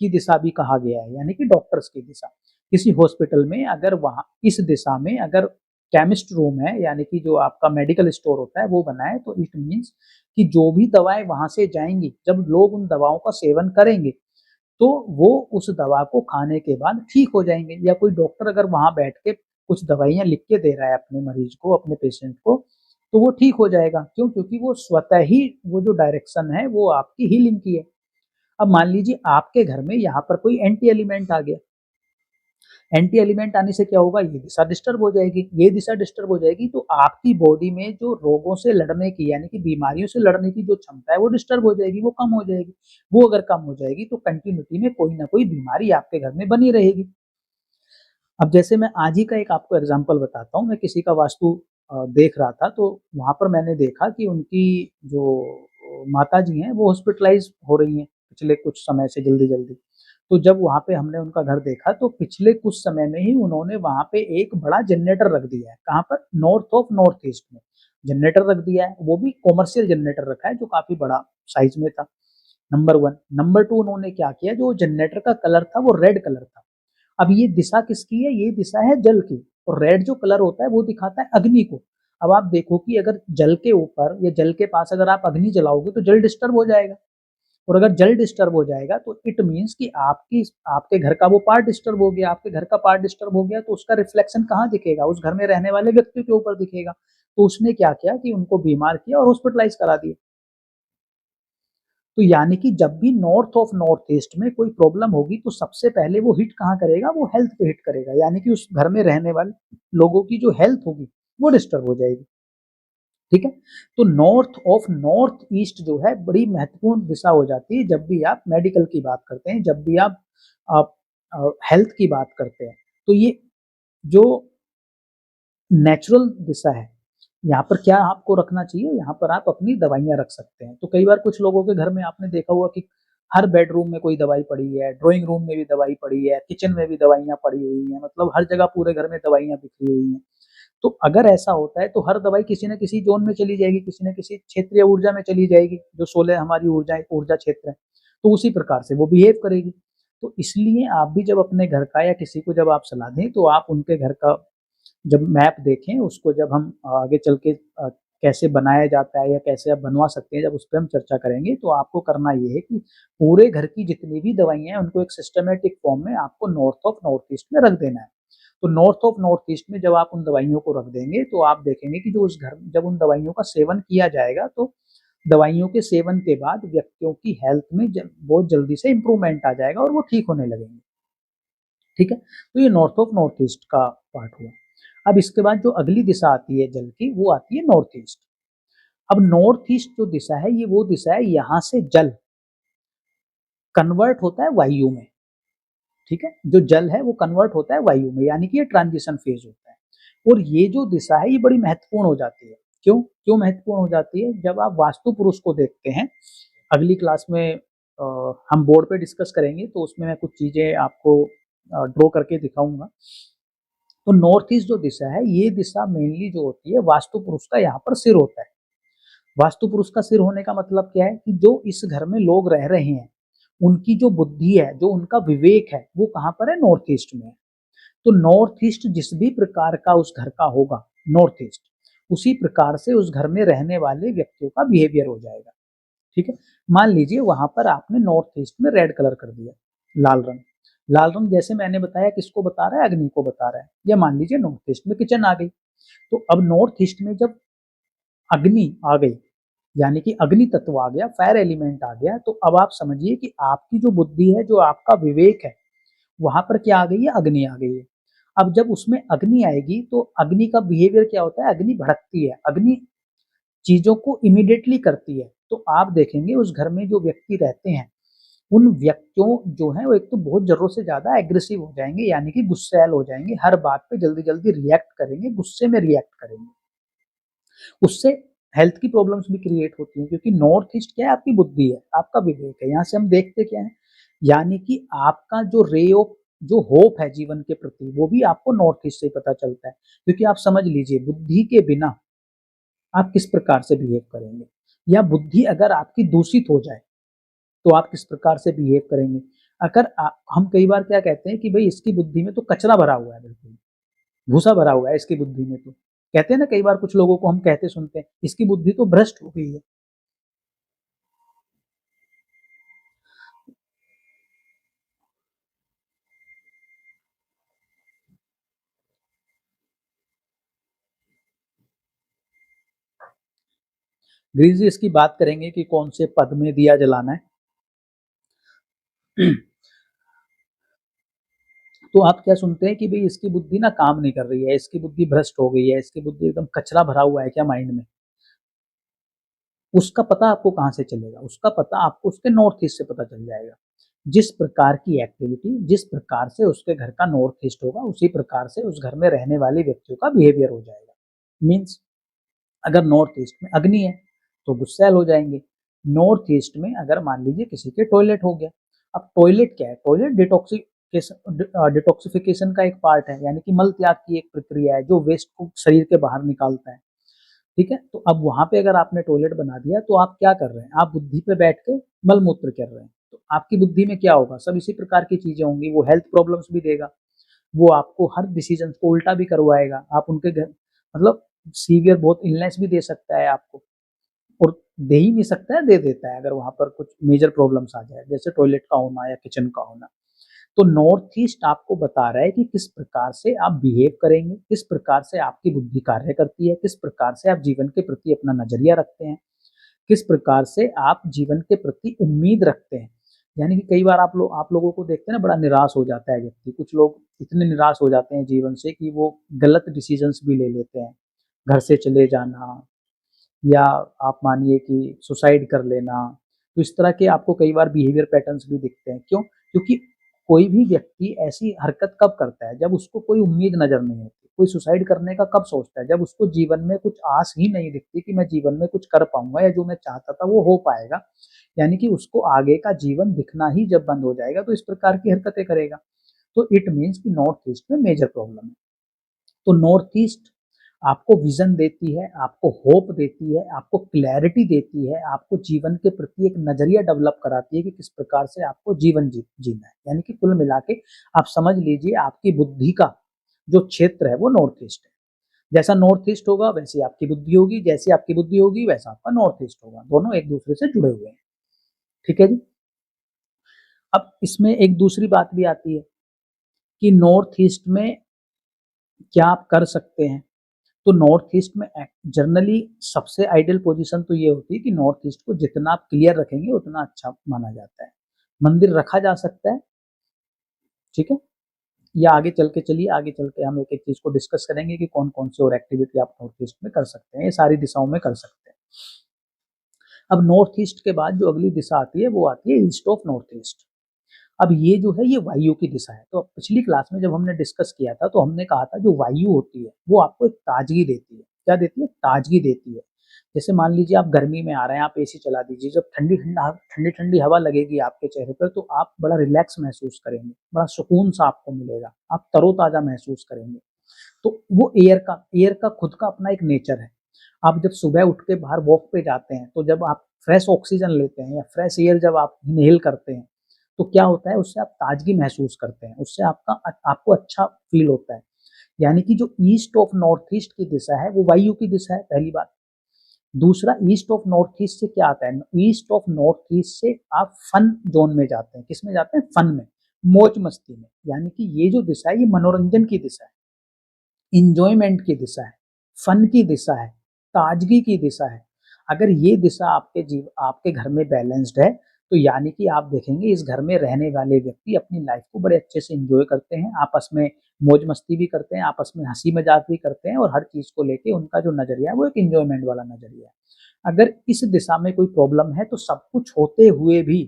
की दिशा भी कहा गया है, यानी कि डॉक्टर्स की दिशा। किसी हॉस्पिटल में अगर वहां इस दिशा में अगर केमिस्ट रूम है, यानी कि जो आपका मेडिकल स्टोर होता है वो बना है, तो इट मीन्स कि जो भी दवाएं वहां से जाएंगी, जब लोग उन दवाओं का सेवन करेंगे तो वो उस दवा को खाने के बाद ठीक हो जाएंगे। या कोई डॉक्टर अगर वहां बैठ के कुछ दवाइयां लिख के दे रहा है अपने मरीज को, अपने पेशेंट को, तो वो ठीक हो जाएगा। क्यों? क्योंकि वो स्वतः ही वो जो डायरेक्शन है वो आपकी हीलिंग की है। अब मान लीजिए आपके घर में यहाँ पर कोई एंटी एलिमेंट आ गया। एंटी एलिमेंट आने से क्या होगा? ये दिशा डिस्टर्ब हो जाएगी। ये दिशा डिस्टर्ब हो जाएगी तो आपकी बॉडी में जो रोगों से लड़ने की, यानी कि बीमारियों से लड़ने की जो क्षमता है वो डिस्टर्ब हो जाएगी, वो कम हो जाएगी। वो अगर कम हो जाएगी तो कंटिन्यूटी में कोई ना कोई बीमारी आपके घर में बनी रहेगी। अब जैसे मैं आज ही का एक आपको एग्जांपल बताता हूँ। मैं किसी का वास्तु देख रहा था, तो वहाँ पर मैंने देखा कि उनकी जो माताजी हैं वो हॉस्पिटलाइज हो रही हैं पिछले कुछ समय से जल्दी-जल्दी। तो जब वहाँ पे हमने उनका घर देखा तो पिछले कुछ समय में ही उन्होंने वहाँ पे एक बड़ा जनरेटर रख दिया है। कहाँ पर? नॉर्थ ऑफ नॉर्थ ईस्ट में जनरेटर रख दिया है। वो भी कॉमर्शियल जनरेटर रखा है जो काफ़ी बड़ा साइज में था, नंबर 1। नंबर 2, उन्होंने क्या किया, जो जनरेटर का कलर था वो रेड कलर था। अब ये दिशा किसकी है? ये दिशा है जल की। और रेड जो कलर होता है वो दिखाता है अग्नि को। अब आप देखो कि अगर जल के ऊपर या जल के पास अगर आप अग्नि जलाओगे तो जल डिस्टर्ब हो जाएगा। और अगर जल डिस्टर्ब हो जाएगा तो इट मीन्स कि आपके घर का वो पार्ट डिस्टर्ब हो गया। आपके घर का पार्ट डिस्टर्ब हो गया तो उसका रिफ्लेक्शन कहाँ दिखेगा? उस घर में रहने वाले व्यक्ति के ऊपर दिखेगा। तो उसने क्या किया कि उनको बीमार किया और हॉस्पिटलाइज करा दिया। तो यानी कि जब भी नॉर्थ ऑफ नॉर्थ ईस्ट में कोई प्रॉब्लम होगी तो सबसे पहले वो हिट कहाँ करेगा? वो हेल्थ पे हिट करेगा। यानी कि उस घर में रहने वाले लोगों की जो हेल्थ होगी वो डिस्टर्ब हो जाएगी। ठीक है? तो नॉर्थ ऑफ नॉर्थ ईस्ट जो है बड़ी महत्वपूर्ण दिशा हो जाती है जब भी आप मेडिकल की बात करते हैं, जब भी आप हेल्थ की बात करते हैं। तो ये जो नेचुरल दिशा है, यहाँ पर क्या आपको रखना चाहिए? यहाँ पर आप अपनी दवाइयाँ रख सकते हैं। तो कई बार कुछ लोगों के घर में आपने देखा होगा कि हर बेडरूम में कोई दवाई पड़ी है, ड्राइंग रूम में भी दवाई पड़ी है, किचन में भी दवाइयाँ पड़ी हुई हैं, मतलब हर जगह पूरे घर में दवाइयाँ बिखरी हुई हैं। तो अगर ऐसा होता है तो हर दवाई किसी न किसी ज़ोन में चली जाएगी, किसी न किसी क्षेत्रीय ऊर्जा में चली जाएगी, जो 16 हमारी ऊर्जा क्षेत्र है, तो उसी प्रकार से वो बिहेव करेगी। तो इसलिए आप भी जब अपने घर का या किसी को जब आप सलाह दें तो आप उनके घर का जब मैप देखें, उसको जब हम आगे चल के कैसे बनाया जाता है या कैसे आप बनवा सकते हैं, जब उस पे हम चर्चा करेंगे, तो आपको करना ये है कि पूरे घर की जितनी भी दवाइयाँ हैं उनको एक सिस्टमैटिक फॉर्म में आपको नॉर्थ ऑफ नॉर्थ ईस्ट में रख देना है। तो नॉर्थ ऑफ नॉर्थ ईस्ट में जब आप उन दवाइयों को रख देंगे तो आप देखेंगे कि जो उस घर जब उन दवाइयों का सेवन किया जाएगा तो दवाइयों के सेवन के बाद व्यक्तियों की हेल्थ में बहुत जल्दी से इम्प्रूवमेंट आ जाएगा और वो ठीक होने लगेंगे। ठीक है? तो ये नॉर्थ ऑफ नॉर्थ ईस्ट का पार्ट हुआ। अब इसके बाद जो अगली दिशा आती है जल की, वो आती है नॉर्थ ईस्ट। अब नॉर्थ ईस्ट जो दिशा है ये वो दिशा है यहाँ से जल कन्वर्ट होता है वायु में। ठीक है? जो जल है वो कन्वर्ट होता है वायु में, यानी कि ये ट्रांजिशन फेज होता है। और ये जो दिशा है ये बड़ी महत्वपूर्ण हो जाती है। क्यों? क्यों महत्वपूर्ण हो जाती है? जब आप वास्तु पुरुष को देखते हैं, अगली क्लास में हम बोर्ड पे डिस्कस करेंगे तो उसमें मैं कुछ चीजें आपको ड्रॉ करके दिखाऊंगा। तो नॉर्थ ईस्ट जो दिशा है ये दिशा मेनली जो होती है वास्तु पुरुष का यहाँ पर सिर होता है। वास्तु पुरुष का सिर होने का मतलब क्या है कि जो इस घर में लोग रह रहे हैं उनकी जो बुद्धि है, जो उनका विवेक है, वो कहाँ पर है? नॉर्थ ईस्ट में है। तो नॉर्थ ईस्ट जिस भी प्रकार का उस घर का होगा, नॉर्थ ईस्ट उसी प्रकार से उस घर में रहने वाले व्यक्तियों का बिहेवियर हो जाएगा। ठीक है? मान लीजिए वहां पर आपने नॉर्थ ईस्ट में रेड कलर कर दिया, लाल रंग। लाल रंग जैसे मैंने बताया किसको बता रहा है? अग्नि को बता रहा है। या मान लीजिए नॉर्थ ईस्ट में किचन आ गई, तो अब नॉर्थ ईस्ट में जब अग्नि आ गई, यानी कि अग्नि तत्व आ गया, फायर एलिमेंट आ गया, तो अब आप समझिए कि आपकी जो बुद्धि है, जो आपका विवेक है, वहां पर क्या आ गई है? अग्नि आ गई है। अब जब उसमें अग्नि आएगी तो अग्नि का बिहेवियर क्या होता है? अग्नि भड़कती है, अग्नि चीजों को इमीडिएटली करती है। तो आप देखेंगे उस घर में जो व्यक्ति रहते हैं उन व्यक्तियों जो है वो एक तो बहुत जरूरत से ज्यादा एग्रेसिव हो जाएंगे, यानी कि गुस्सैल हो जाएंगे, हर बात पे जल्दी जल्दी रिएक्ट करेंगे, गुस्से में रिएक्ट करेंगे। उससे हेल्थ की प्रॉब्लम्स भी क्रिएट होती हैं, क्योंकि नॉर्थ ईस्ट क्या है? आपकी बुद्धि है, आपका विवेक है। यहाँ से हम देखते क्या है, यानी कि आपका जो रे ऑफ जो होप है जीवन के प्रति वो भी आपको नॉर्थ ईस्ट से पता चलता है। क्योंकि आप समझ लीजिए बुद्धि के बिना आप किस प्रकार से बिहेव करेंगे, या बुद्धि अगर आपकी दूषित हो जाए तो आप किस प्रकार से बिहेव करेंगे। हम कई बार क्या कहते हैं कि भाई इसकी बुद्धि में तो कचरा भरा हुआ है, बिल्कुल भूसा भरा हुआ है इसकी बुद्धि में, तो कहते हैं ना, कई बार कुछ लोगों को हम कहते सुनते हैं इसकी बुद्धि तो भ्रष्ट हो गई है। ग्रीजियस की बात करेंगे कि कौन से पद में दिया जलाना है। तो आप क्या सुनते हैं कि भाई इसकी बुद्धि ना काम नहीं कर रही है, इसकी बुद्धि भ्रष्ट हो गई है, इसकी बुद्धि एकदम कचरा भरा हुआ है क्या माइंड में। उसका पता आपको कहाँ से चलेगा, उसका पता आपको उसके नॉर्थ ईस्ट से पता चल जाएगा। जिस प्रकार की एक्टिविटी, जिस प्रकार से उसके घर का नॉर्थ ईस्ट होगा, उसी प्रकार से उस घर में रहने वाले व्यक्तियों का बिहेवियर हो जाएगा। मीन्स अगर नॉर्थ ईस्ट में अग्नि है तो गुस्सैल हो जाएंगे। नॉर्थ ईस्ट में अगर मान लीजिए किसी के टॉयलेट हो गया, अब टॉयलेट क्या है, टॉयलेट डिटॉक्सिफिकेशन का एक पार्ट है, यानी कि मल त्याग की एक प्रक्रिया है जो वेस्ट को शरीर के बाहर निकालता है। ठीक है, तो अब वहां पे अगर आपने टॉयलेट बना दिया तो आप क्या कर रहे हैं, आप बुद्धि पे बैठ के मल मूत्र कर रहे हैं। तो आपकी बुद्धि में क्या होगा, सब इसी प्रकार की चीजें होंगी। वो हेल्थ प्रॉब्लम्स भी देगा, वो आपको हर डिसीजन को उल्टा भी करवाएगा, आप उनके घर मतलब सीवियर बहुत इलनेस भी दे सकता है आपको, और दे ही नहीं सकता है, दे देता है अगर वहां पर कुछ मेजर प्रॉब्लम्स आ जाए, जैसे टॉयलेट का होना या किचन का होना। तो नॉर्थ ईस्ट आपको बता रहा है कि किस प्रकार से आप बिहेव करेंगे, किस प्रकार से आपकी बुद्धि कार्य करती है, किस प्रकार से आप जीवन के प्रति अपना नजरिया रखते हैं, किस प्रकार से आप जीवन के प्रति उम्मीद रखते हैं। यानी कि कई बार आप लोगों को देखते हैं ना, बड़ा निराश हो जाता है व्यक्ति। कुछ लोग इतने निराश हो जाते हैं जीवन से कि वो गलत डिसीजंस भी ले लेते हैं, घर से चले जाना, या आप मानिए कि सुसाइड कर लेना। तो इस तरह के आपको कई बार बिहेवियर पैटर्न्स भी दिखते हैं। क्यों? क्योंकि कोई भी व्यक्ति ऐसी हरकत कब करता है, जब उसको कोई उम्मीद नजर नहीं होती। कोई सुसाइड करने का कब सोचता है, जब उसको जीवन में कुछ आस ही नहीं दिखती कि मैं जीवन में कुछ कर पाऊंगा या जो मैं चाहता था वो हो पाएगा। यानी कि उसको आगे का जीवन दिखना ही जब बंद हो जाएगा तो इस प्रकार की हरकतें करेगा। तो इट मीन्स कि नॉर्थ ईस्ट में मेजर प्रॉब्लम है। तो नॉर्थ ईस्ट आपको विजन देती है, आपको होप देती है, आपको क्लैरिटी देती है, आपको जीवन के प्रति एक नजरिया डेवलप कराती है कि किस प्रकार से आपको जीवन जीना है। यानी कि कुल मिला के आप समझ लीजिए आपकी बुद्धि का जो क्षेत्र है वो नॉर्थ ईस्ट है। जैसा नॉर्थ ईस्ट होगा वैसी आपकी बुद्धि होगी, जैसी आपकी बुद्धि होगी वैसा आपका नॉर्थ ईस्ट होगा। दोनों एक दूसरे से जुड़े हुए हैं। ठीक है जी। अब इसमें एक दूसरी बात भी आती है कि नॉर्थ ईस्ट में क्या आप कर सकते हैं। तो नॉर्थ ईस्ट में जनरली सबसे आइडियल पोजीशन तो ये होती है कि नॉर्थ ईस्ट को जितना आप क्लियर रखेंगे उतना अच्छा माना जाता है। मंदिर रखा जा सकता है, ठीक है, या आगे चल के चलिए, आगे चल के हम एक एक चीज को डिस्कस करेंगे कि कौन कौन सी और एक्टिविटी आप नॉर्थ ईस्ट में कर सकते हैं, ये सारी दिशाओं में कर सकते हैं। अब नॉर्थ ईस्ट के बाद जो अगली दिशा आती है वो आती है ईस्ट ऑफ नॉर्थ ईस्ट। अब ये जो है ये वायु की दिशा है। तो पिछली क्लास में जब हमने डिस्कस किया था तो हमने कहा था जो वायु होती है वो आपको एक ताजगी देती है। क्या देती है? ताजगी देती है। जैसे मान लीजिए आप गर्मी में आ रहे हैं, आप एसी चला दीजिए, जब ठंडी ठंडी हवा लगेगी आपके चेहरे पर तो आप बड़ा रिलैक्स महसूस करेंगे, बड़ा सुकून सा आपको मिलेगा, आप तरोताजा महसूस करेंगे। तो वो एयर का खुद का अपना एक नेचर है। आप जब सुबह उठ के बाहर वॉक पे जाते हैं तो जब आप फ्रेश ऑक्सीजन लेते हैं या फ्रेश एयर जब आप इनहेल करते हैं तो क्या होता है, उससे आप ताजगी महसूस करते हैं, उससे आपको अच्छा फील होता है। यानी कि जो ईस्ट ऑफ नॉर्थ ईस्ट की दिशा है वो वायु की दिशा है, पहली बात। दूसरा, ईस्ट ऑफ नॉर्थ ईस्ट से क्या आता है, ईस्ट ऑफ नॉर्थ ईस्ट से आप फन जोन में जाते हैं। किस में जाते हैं? फन में, मौज मस्ती में। यानी कि ये जो दिशा है ये मनोरंजन की दिशा है, इंजॉयमेंट की दिशा है, फन की दिशा है, ताजगी की दिशा है। अगर ये दिशा आपके घर में बैलेंस्ड है तो यानी कि आप देखेंगे इस घर में रहने वाले व्यक्ति अपनी लाइफ को बड़े अच्छे से एंजॉय करते हैं, आपस में मौज मस्ती भी करते हैं, आपस में हंसी मजाक भी करते हैं, और हर चीज को लेके उनका जो नजरिया है वो एक एंजॉयमेंट वाला नजरिया है। अगर इस दिशा में कोई प्रॉब्लम है तो सब कुछ होते हुए भी,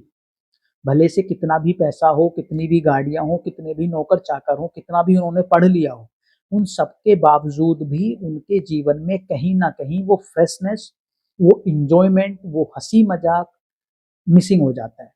भले से कितना भी पैसा हो, कितनी भी गाड़ियां हो, कितने भी नौकर चाकर हो, कितना भी उन्होंने पढ़ लिया हो, उन सबके बावजूद भी उनके जीवन में कहीं ना कहीं वो फ्रेशनेस, वो इंजॉयमेंट, वो हंसी मजाक मिसिंग हो जाता है।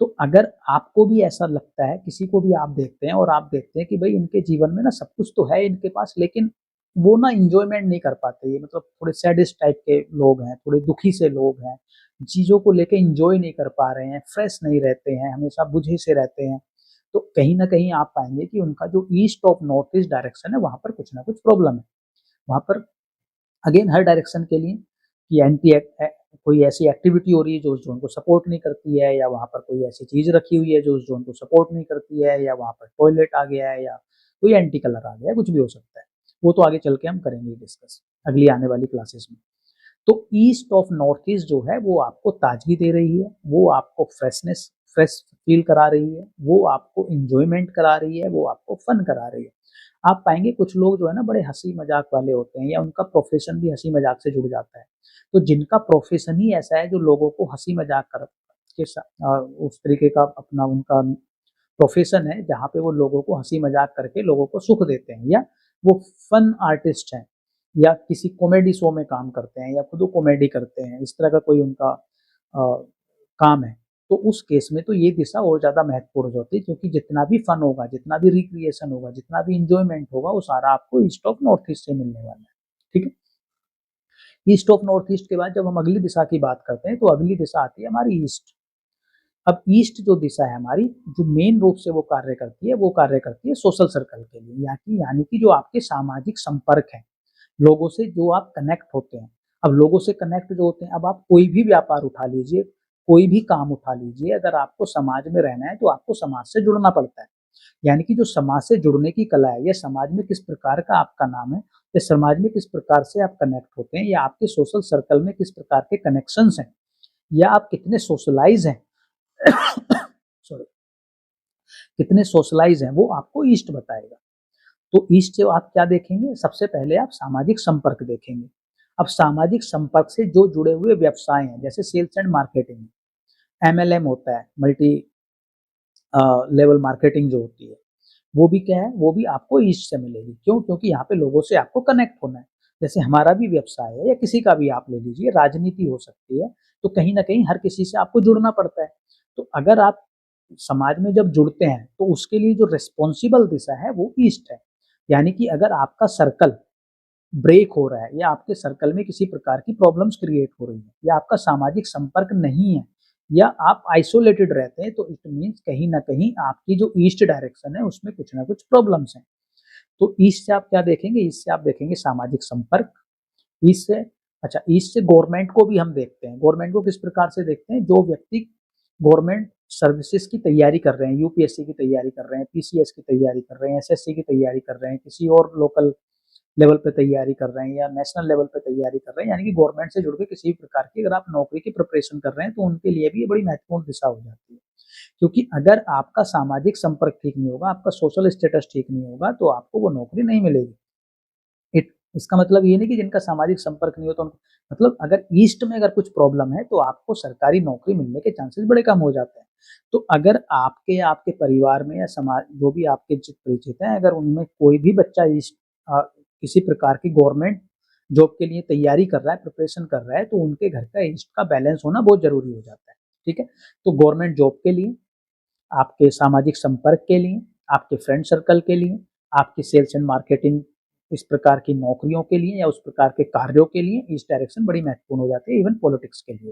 तो अगर आपको भी ऐसा लगता है, किसी को भी आप देखते हैं और आप देखते हैं कि भाई इनके जीवन में ना सब कुछ तो है इनके पास लेकिन वो ना इंजॉयमेंट नहीं कर पाते, ये मतलब थोड़े सैडिस्ट टाइप के लोग हैं, थोड़े दुखी से लोग हैं, चीजों को लेके इंजॉय नहीं कर पा रहे हैं, फ्रेश नहीं रहते हैं, हमेशा बुझे से रहते हैं, तो कहीं ना कहीं आप पाएंगे कि उनका जो east of north east direction है वहां पर कुछ ना कुछ प्रॉब्लम है। वहां पर अगेन हर डायरेक्शन के लिए कि कोई ऐसी एक्टिविटी हो रही है जो उस जोन को सपोर्ट नहीं करती है, या वहां पर कोई ऐसी चीज रखी हुई है जो उस जोन को सपोर्ट नहीं करती है, या वहां पर टॉयलेट आ गया है, या कोई एंटी कलर आ गया है, कुछ भी हो सकता है। वो तो आगे चल के हम करेंगे डिस्कस अगली आने वाली क्लासेस में। तो ईस्ट ऑफ नॉर्थ ईस्ट जो है वो आपको ताजगी दे रही है, वो आपको फ्रेश फील करा रही है, वो आपको इंजॉयमेंट करा रही है, वो आपको फन करा रही है। आप पाएंगे कुछ लोग जो है ना बड़े हंसी मजाक वाले होते हैं, या उनका प्रोफेशन भी हंसी मजाक से जुड़ जाता है। तो जिनका प्रोफेशन ही ऐसा है जो लोगों को हंसी मजाक कर के उस तरीके का अपना उनका प्रोफेशन है जहाँ पे वो लोगों को हंसी मजाक करके लोगों को सुख देते हैं, या वो फन आर्टिस्ट हैं, या किसी कॉमेडी शो में काम करते हैं, या खुद कॉमेडी करते हैं, इस तरह का कोई उनका काम है, तो उस केस में तो ये दिशा और ज़्यादा महत्वपूर्ण होती है, क्योंकि जितना भी फन होगा, जितना भी रिक्रिएशन होगा, जितना भी इंजॉयमेंट होगा, वो सारा आपको ईस्ट ऑफ नॉर्थ ईस्ट से मिलने वाला है। ठीक है, ईस्ट ऑफ नॉर्थ ईस्ट के बाद जब हम अगली दिशा की बात करते हैं तो अगली दिशा आती है हमारी ईस्ट। अब ईस्ट जो दिशा है हमारी, जो मेन रूप से वो कार्य करती है, वो कार्य करती है सोशल सर्कल के लिए, यानी कि जो आपके सामाजिक संपर्क है, लोगों से जो आप कनेक्ट होते हैं। अब लोगों से कनेक्ट जो होते हैं, अब आप कोई भी व्यापार उठा लीजिए, कोई भी काम उठा लीजिए, अगर आपको समाज में रहना है तो आपको समाज से जुड़ना पड़ता है। यानी कि जो समाज से जुड़ने की कला है, या समाज में किस प्रकार का आपका नाम है, या समाज में किस प्रकार से आप कनेक्ट होते हैं, या आपके सोशल सर्कल में किस प्रकार के कनेक्शंस हैं, या आप कितने सोशलाइज हैं सॉरी कितने सोशलाइज हैं, वो आपको ईस्ट बताएगा। तो ईस्ट से आप क्या देखेंगे, सबसे पहले आप सामाजिक संपर्क देखेंगे। अब सामाजिक संपर्क से जो जुड़े हुए व्यवसाय हैं, जैसे सेल्स एंड मार्केटिंग, MLM होता है, मल्टी लेवल मार्केटिंग जो होती है, वो भी क्या है, वो भी आपको ईस्ट से मिलेगी। क्यों? क्योंकि यहाँ पे लोगों से आपको कनेक्ट होना है। जैसे हमारा भी व्यवसाय है, या किसी का भी आप ले लीजिए, राजनीति हो सकती है, तो कहीं ना कहीं हर किसी से आपको जुड़ना पड़ता है। तो अगर आप समाज में जब जुड़ते हैं तो उसके लिए जो रिस्पॉन्सिबल दिशा है वो ईस्ट है। यानी कि अगर आपका सर्कल ब्रेक हो रहा है, या आपके सर्कल में किसी प्रकार की प्रॉब्लम्स क्रिएट हो रही है, या आपका सामाजिक संपर्क नहीं है, या आप आइसोलेटेड रहते हैं, तो इट मीन्स कहीं ना कहीं आपकी जो ईस्ट डायरेक्शन है उसमें कुछ ना कुछ प्रॉब्लम्स हैं। तो ईस्ट से आप क्या देखेंगे, ईस्ट से आप देखेंगे सामाजिक संपर्क। ईस्ट से अच्छा, ईस्ट से गवर्नमेंट को भी हम देखते हैं। गवर्नमेंट को किस प्रकार से देखते हैं, जो व्यक्ति गवर्नमेंट सर्विसेज की तैयारी कर रहे हैं, यूपीएससी की तैयारी कर रहे हैं, पीसीएस की तैयारी कर रहे हैं, एसएससी की तैयारी कर रहे हैं, किसी और लोकल लेवल पे तैयारी कर रहे हैं, या नेशनल लेवल पे तैयारी कर रहे हैं, यानी कि गवर्नमेंट से जुड़ के किसी भी प्रकार की अगर आप नौकरी की प्रिपरेशन कर रहे हैं, तो उनके लिए भी ये बड़ी महत्वपूर्ण दिशा हो जाती है। क्योंकि अगर आपका सामाजिक संपर्क ठीक नहीं होगा, आपका सोशल स्टेटस ठीक नहीं होगा, तो आपको वो नौकरी नहीं मिलेगी। इसका मतलब ये नहीं कि जिनका सामाजिक संपर्क नहीं हो तो उनको, मतलब अगर ईस्ट में अगर कुछ प्रॉब्लम है तो आपको सरकारी नौकरी मिलने के चांसेस बड़े कम हो जाते हैं। तो अगर आपके आपके परिवार में या समाज जो भी आपके परिचित हैं, अगर उनमें कोई भी बच्चा ईस्ट किसी प्रकार की गवर्नमेंट जॉब के लिए तैयारी कर रहा है, प्रिपरेशन कर रहा है, तो उनके घर का ईस्ट का बैलेंस होना बहुत जरूरी हो जाता है। ठीक है, तो गवर्नमेंट जॉब के लिए, आपके सामाजिक संपर्क के लिए, आपके फ्रेंड सर्कल के लिए, आपकी सेल्स एंड मार्केटिंग इस प्रकार की नौकरियों के लिए, या उस प्रकार के कार्यों के लिए ईस्ट डायरेक्शन बड़ी महत्वपूर्ण हो जाती है, इवन पॉलिटिक्स के लिए।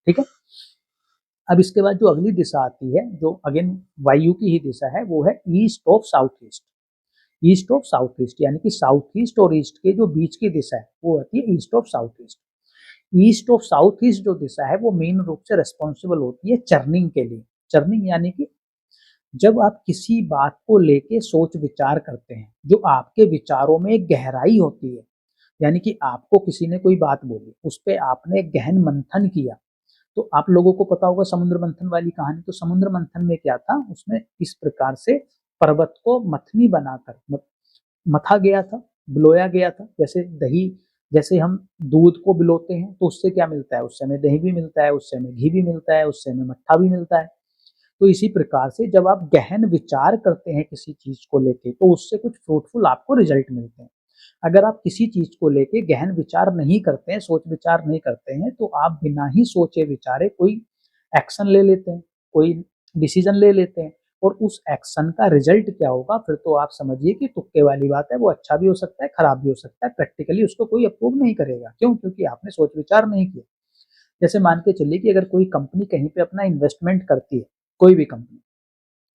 ठीक है, अब इसके बाद जो अगली दिशा आती है, जो अगेन वायु की ही दिशा है, वो है east of south east. East of south east यानी कि साउथ ईस्ट और ईस्ट के जो बीच की दिशा है वो होती है east of south east. East of south east जो दिशा है वो मेन रूप से रेस्पॉन्सिबल होती है चर्निंग के लिए। चर्निंग यानी कि जब आप किसी बात को लेके सोच विचार करते हैं, जो आपके विचारों में एक गहराई होती है, यानी कि आपको किसी ने कोई बात बोली, उस पर आपने एक गहन मंथन किया। तो आप लोगों को पता होगा समुद्र मंथन वाली कहानी, तो समुद्र मंथन में क्या था, उसमें इस प्रकार से पर्वत को मथनी बनाकर मथा गया था, बिलोया गया था। जैसे दही, जैसे हम दूध को बिलोते हैं तो उससे क्या मिलता है, उससे हमें दही भी मिलता है, उससे हमें घी भी मिलता है, उससे हमें मट्ठा भी मिलता है। तो इसी प्रकार से जब आप गहन विचार करते हैं किसी चीज को लेके, तो उससे कुछ फ्रूटफुल आपको रिजल्ट मिलते हैं। अगर आप किसी चीज को लेके गहन विचार नहीं करते हैं, सोच विचार नहीं करते हैं, तो आप बिना ही सोचे विचारे कोई एक्शन ले लेते हैं, कोई डिसीजन ले लेते हैं, और उस एक्शन का रिजल्ट क्या होगा, फिर तो आप समझिए कि तुक्के वाली बात है। वो अच्छा भी हो सकता है, खराब भी हो सकता है, प्रैक्टिकली उसको कोई अप्रूव नहीं करेगा। क्यों? क्योंकि आपने सोच विचार नहीं किया। जैसे मान के चलिए कि अगर कोई कंपनी कहीं पे अपना इन्वेस्टमेंट करती है, कोई भी कंपनी,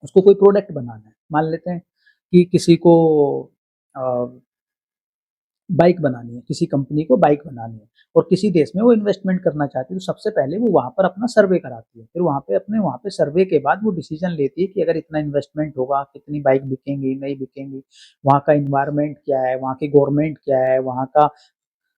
उसको कोई प्रोडक्ट बनाना है, मान लेते हैं कि किसी को बाइक बनानी है, किसी कंपनी को बाइक बनानी है, और किसी देश में वो इन्वेस्टमेंट करना चाहती है, तो सबसे पहले वो वहाँ पर अपना सर्वे कराती है। फिर वहाँ पे सर्वे के बाद वो डिसीजन लेती है कि अगर इतना इन्वेस्टमेंट होगा, कितनी बाइक बिकेंगी, नहीं बिकेंगी, वहाँ का इन्वायरमेंट क्या है, वहाँ की गवर्नमेंट क्या है, वहाँ का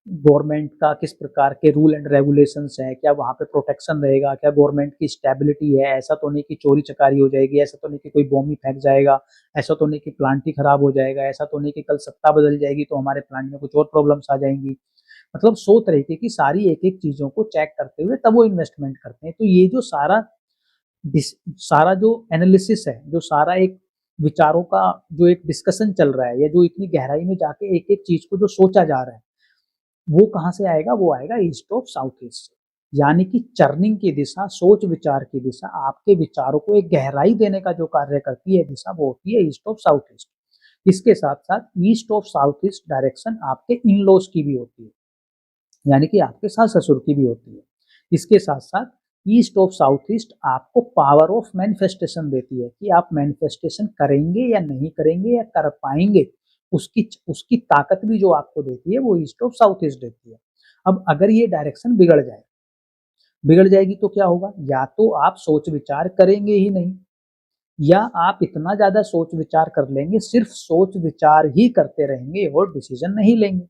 गवर्नमेंट का किस प्रकार के रूल एंड रेगुलेशंस है, क्या वहाँ पे प्रोटेक्शन रहेगा, क्या गवर्नमेंट की स्टेबिलिटी है, ऐसा तो नहीं कि चोरी चकारी हो जाएगी, ऐसा तो नहीं कि कोई बॉम्ब ही फेंक जाएगा, ऐसा तो नहीं कि प्लांट ही खराब हो जाएगा, ऐसा तो नहीं कि कल सत्ता बदल जाएगी तो हमारे प्लांट में कुछ और प्रॉब्लम्स आ जाएंगी। मतलब 100 तरीके की सारी एक-एक चीज़ों को चेक करते हुए तब वो इन्वेस्टमेंट करते हैं। तो ये जो सारा जो एनालिसिस है, जो सारा एक विचारों का जो एक डिस्कशन चल रहा है, या जो इतनी गहराई में जाके एक-एक चीज़ को जो सोचा जा रहा है, वो कहाँ से आएगा? वो आएगा ईस्ट ऑफ साउथ ईस्ट से। यानी कि चर्निंग की दिशा, सोच विचार की दिशा, आपके विचारों को एक गहराई देने का जो कार्य करती है दिशा, वो होती है ईस्ट ऑफ साउथ ईस्ट। इसके साथ-साथ east of south east direction आपके इन-लॉज़ की भी होती है, यानी कि आपके सास-ससुर की भी होती है। इसके साथ-साथ ईस्ट ऑफ साउथ ईस्ट आपको पावर ऑफ मैनिफेस्टेशन देती है कि आप मैनिफेस्टेशन करेंगे या नहीं करेंगे या कर पाएँगे, उसकी उसकी ताकत भी जो आपको देती है वो ईस्ट ऑफ साउथ ईस्ट देती है। अब अगर ये डायरेक्शन बिगड़ जाएगी तो क्या होगा? या तो आप सोच विचार करेंगे ही नहीं, या आप इतना ज़्यादा सोच विचार कर लेंगे, सिर्फ सोच विचार ही करते रहेंगे और डिसीजन नहीं लेंगे।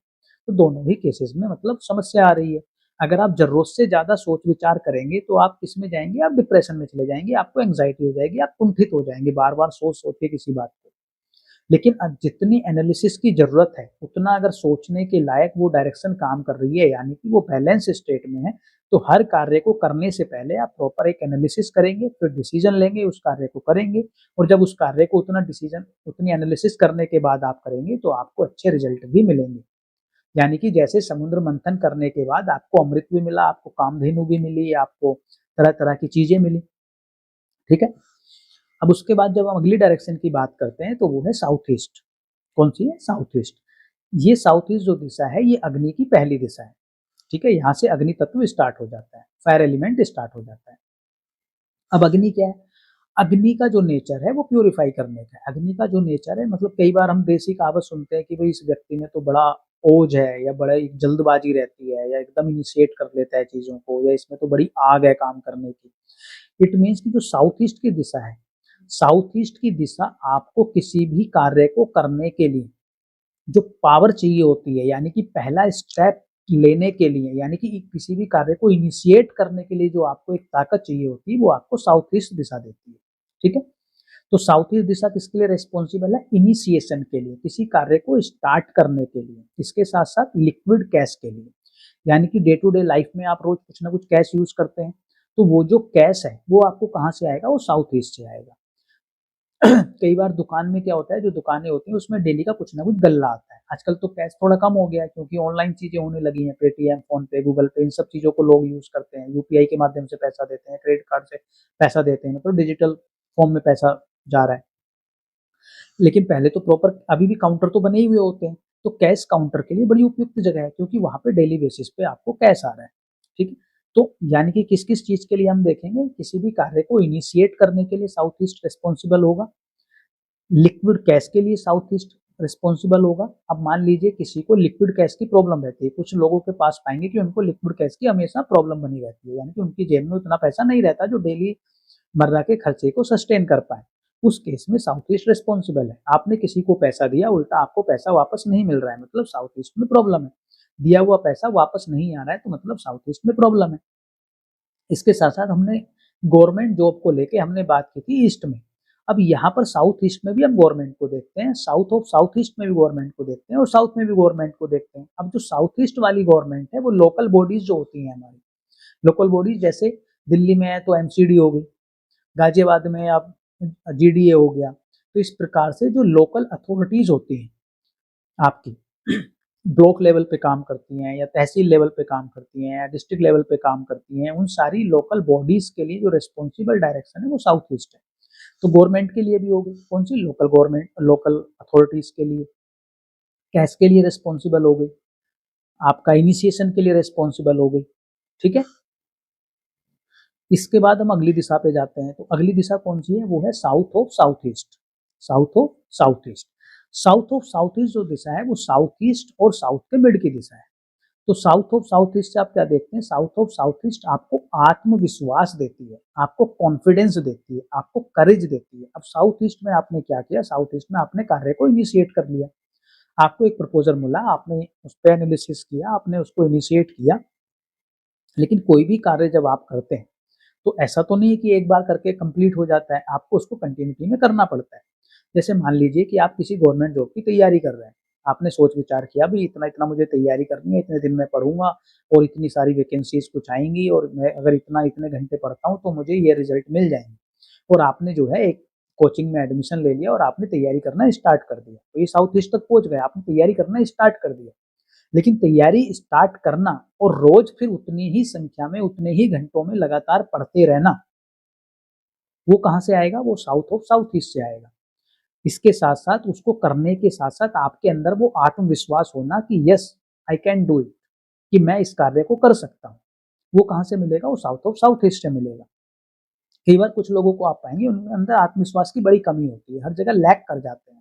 तो दोनों ही केसेस में मतलब समस्या आ रही है। अगर आप ज़रूरत से ज़्यादा सोच विचार करेंगे तो आप किस में जाएँगे? आप डिप्रेशन में चले जाएँगे, आपको एंग्ज़ायटी हो जाएगी, आप कुंठित हो जाएँगे बार-बार सोच-सोच के किसी बात को। लेकिन अब जितनी एनालिसिस की ज़रूरत है, उतना अगर सोचने के लायक वो डायरेक्शन काम कर रही है, यानी कि वो बैलेंस स्टेट में है, तो हर कार्य को करने से पहले आप प्रॉपर एक एनालिसिस करेंगे, फिर डिसीजन लेंगे, उस कार्य को करेंगे, और जब उस कार्य को उतनी एनालिसिस करने के बाद आप करेंगे, तो आपको अच्छे रिजल्ट भी मिलेंगे। यानी कि जैसे समुद्र मंथन करने के बाद आपको अमृत भी मिला, आपको कामधेनु भी मिली, आपको तरह-तरह की चीज़ें मिली, ठीक है? अब उसके बाद जब हम अगली डायरेक्शन की बात करते हैं तो वो है साउथ ईस्ट। कौन सी है? South east. ये साउथ ईस्ट जो दिशा है ये अग्नि की पहली दिशा है, ठीक है? यहाँ से अग्नि तत्व स्टार्ट हो जाता है, फायर एलिमेंट स्टार्ट हो जाता है। अब अग्नि क्या है? अग्नि का जो नेचर है वो प्यूरिफाई करने का है। अग्नि का जो नेचर है, मतलब कई बार हम देसी कहावत सुनते हैं कि भाई इस व्यक्ति में तो बड़ा ओज है, या बड़ा एक जल्दबाजी रहती है, या एकदम इनिशिएट कर लेता है चीज़ों को, या इसमें तो बड़ी आग है काम करने की। इट मीन्स कि जो साउथ ईस्ट की दिशा है, साउथ ईस्ट की दिशा आपको किसी भी कार्य को करने के लिए जो पावर चाहिए होती है, यानी कि पहला स्टेप लेने के लिए, यानी कि किसी भी कार्य को इनिशिएट करने के लिए जो आपको एक ताकत चाहिए होती है, वो आपको साउथ ईस्ट दिशा देती है, ठीक है? तो साउथ ईस्ट दिशा किसके लिए रिस्पॉन्सिबल है? इनिशिएशन के लिए, किसी कार्य को स्टार्ट करने के लिए। इसके साथ साथ लिक्विड कैश के लिए, यानी कि डे टू डे लाइफ में आप रोज कुछ ना कुछ कैश यूज करते हैं, तो वो जो कैश है वो आपको कहाँ से आएगा? वो साउथ ईस्ट से आएगा। कई बार दुकान में क्या होता है, जो दुकानें होती हैं उसमें डेली का कुछ ना कुछ गल्ला आता है। आजकल तो कैश थोड़ा कम हो गया है, क्योंकि ऑनलाइन चीजें होने लगी हैं, पेटीएम, फोन पे, गूगल पे, इन सब चीजों को लोग यूज करते हैं, यूपीआई के माध्यम से पैसा देते हैं, क्रेडिट कार्ड से पैसा देते हैं, मतलब डिजिटल फॉर्म में पैसा जा रहा है। लेकिन पहले तो प्रॉपर अभी भी काउंटर तो बने ही हुए होते हैं, तो कैश काउंटर के लिए बड़ी उपयुक्त जगह है, क्योंकि वहां पे डेली बेसिस पे आपको कैश आ रहा है, ठीक है? तो यानी कि किस किस चीज के लिए हम देखेंगे? किसी भी कार्य को इनिशिएट करने के लिए साउथ ईस्ट रिस्पॉन्सिबल होगा, लिक्विड कैश के लिए साउथ ईस्ट रिस्पॉन्सिबल होगा। अब मान लीजिए किसी को लिक्विड कैश की प्रॉब्लम रहती है, कुछ लोगों के पास पाएंगे कि उनको लिक्विड कैश की हमेशा प्रॉब्लम बनी रहती है, यानी कि उनकी जेब में उतना पैसा नहीं रहता जो डेली मर्रा के खर्चे को सस्टेन कर पाए। उस केस में साउथ ईस्ट रिस्पॉन्सिबल है। आपने किसी को पैसा दिया, उल्टा आपको पैसा वापस नहीं मिल रहा है, मतलब साउथ ईस्ट में प्रॉब्लम है। दिया हुआ पैसा वापस नहीं आ रहा है, तो मतलब साउथ ईस्ट में प्रॉब्लम है। इसके साथ साथ हमने गवर्नमेंट जॉब को लेके हमने बात की थी ईस्ट में। अब यहाँ पर साउथ ईस्ट में भी हम गवर्नमेंट को देखते हैं, साउथ ऑफ साउथ ईस्ट में भी गवर्नमेंट को देखते हैं, और साउथ में भी गवर्नमेंट को देखते हैं। अब जो साउथ ईस्ट वाली गवर्नमेंट है वो लोकल बॉडीज जो होती हैं हमारी, लोकल बॉडीज जैसे दिल्ली में है तो एमसीडी हो गई, गाजियाबाद में आप जीडीए हो गया। तो इस प्रकार से जो लोकल अथॉरिटीज होती हैं आपकी, ब्लॉक लेवल पे काम करती हैं, या तहसील लेवल पे काम करती हैं, या डिस्ट्रिक्ट लेवल पे काम करती हैं, उन सारी लोकल बॉडीज के लिए जो रिस्पॉन्सिबल डायरेक्शन है वो साउथ ईस्ट है। तो गवर्नमेंट के लिए भी हो गई, कौन सी? लोकल गवर्नमेंट, लोकल अथॉरिटीज के लिए कैश के लिए रिस्पॉन्सिबल हो गई, आपका इनिशिएशन के लिए रिस्पॉन्सिबल हो गई, ठीक है? इसके बाद हम अगली दिशा पे जाते हैं, तो अगली दिशा कौन सी है? वो है south of south east. South of south east, south of south east जो दिशा है वो साउथ ईस्ट और साउथ के मिड की दिशा है। तो साउथ ऑफ साउथ ईस्ट से आप क्या देखते हैं? साउथ ऑफ साउथ ईस्ट आपको आत्मविश्वास देती है, आपको कॉन्फिडेंस देती है, आपको करेज देती है। अब साउथ ईस्ट में आपने क्या किया? साउथ ईस्ट में आपने कार्य को इनिशिएट कर लिया, आपको एक प्रपोजल मिला, आपने उस पर एनालिसिस किया, आपने उसको इनिशिएट किया, लेकिन कोई भी कार्य जब आप करते हैं तो ऐसा तो नहीं है कि एक बार करके कंप्लीट हो जाता है, आपको उसको कंटिन्यूटी में करना पड़ता है। जैसे मान लीजिए कि आप किसी गवर्नमेंट जॉब की तैयारी कर रहे हैं, आपने सोच विचार किया भी इतना इतना मुझे तैयारी करनी है, इतने दिन में पढ़ूंगा और इतनी सारी वैकेंसीज कुछ आएंगी और मैं अगर इतना इतने घंटे पढ़ता हूँ तो मुझे ये रिजल्ट मिल जाएंगे, और आपने जो है एक कोचिंग में एडमिशन ले लिया और आपने तैयारी करना स्टार्ट कर दिया, तो ये साउथ ईस्ट तक पहुंच गए, आपने तैयारी करना स्टार्ट कर दिया। लेकिन तैयारी स्टार्ट करना और रोज फिर उतनी ही संख्या में उतने ही घंटों में लगातार पढ़ते रहना, वो कहाँ से आएगा? वो साउथ ऑफ साउथ ईस्ट से आएगा। इसके साथ साथ उसको करने के साथ साथ आपके अंदर वो आत्मविश्वास होना कि yes I can do it, कि मैं इस कार्य को कर सकता हूँ, वो कहाँ से मिलेगा? वो साउथ ऑफ साउथ ईस्ट से मिलेगा। कई बार कुछ लोगों को आप पाएंगे उनके अंदर आत्मविश्वास की बड़ी कमी होती है, हर जगह लैक कर जाते हैं,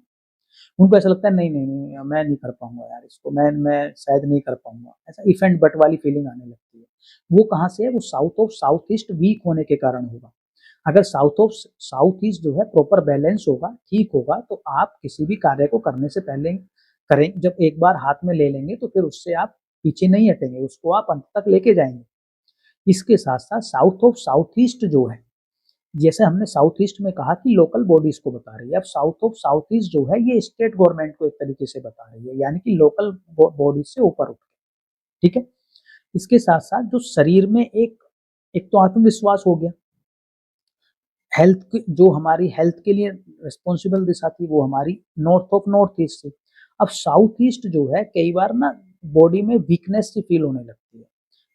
उनको ऐसा लगता है नहीं नहीं नहीं मैं नहीं कर पाऊंगा यार इसको, मैं शायद नहीं कर पाऊंगा, ऐसा इफ एंड बट वाली फीलिंग आने लगती है। वो कहाँ से है? वो south of south east weak होने के कारण होगा। अगर साउथ ऑफ साउथ ईस्ट जो है प्रॉपर बैलेंस होगा, ठीक होगा, तो आप किसी भी कार्य को करने से पहले करें, जब एक बार हाथ में ले लेंगे तो फिर उससे आप पीछे नहीं हटेंगे, उसको आप अंत तक लेके जाएंगे। इसके साथ साथ साउथ ऑफ साउथ ईस्ट जो है, जैसे हमने साउथ ईस्ट में कहा कि लोकल बॉडीज को बता रही है, अब साउथ ऑफ साउथ ईस्ट जो है ये स्टेट गवर्नमेंट को एक तरीके से बता रही है, यानी कि लोकल बॉडीज से ऊपर उठ के, ठीक है। इसके साथ साथ जो शरीर में एक एक तो आत्मविश्वास हो गया, हेल्थ जो हमारी हेल्थ के लिए रिस्पॉन्सिबल दिशा थी वो हमारी नॉर्थ ऑफ नॉर्थ ईस्ट थी। अब साउथ ईस्ट जो है कई बार ना बॉडी में वीकनेस सी फील होने लगती है,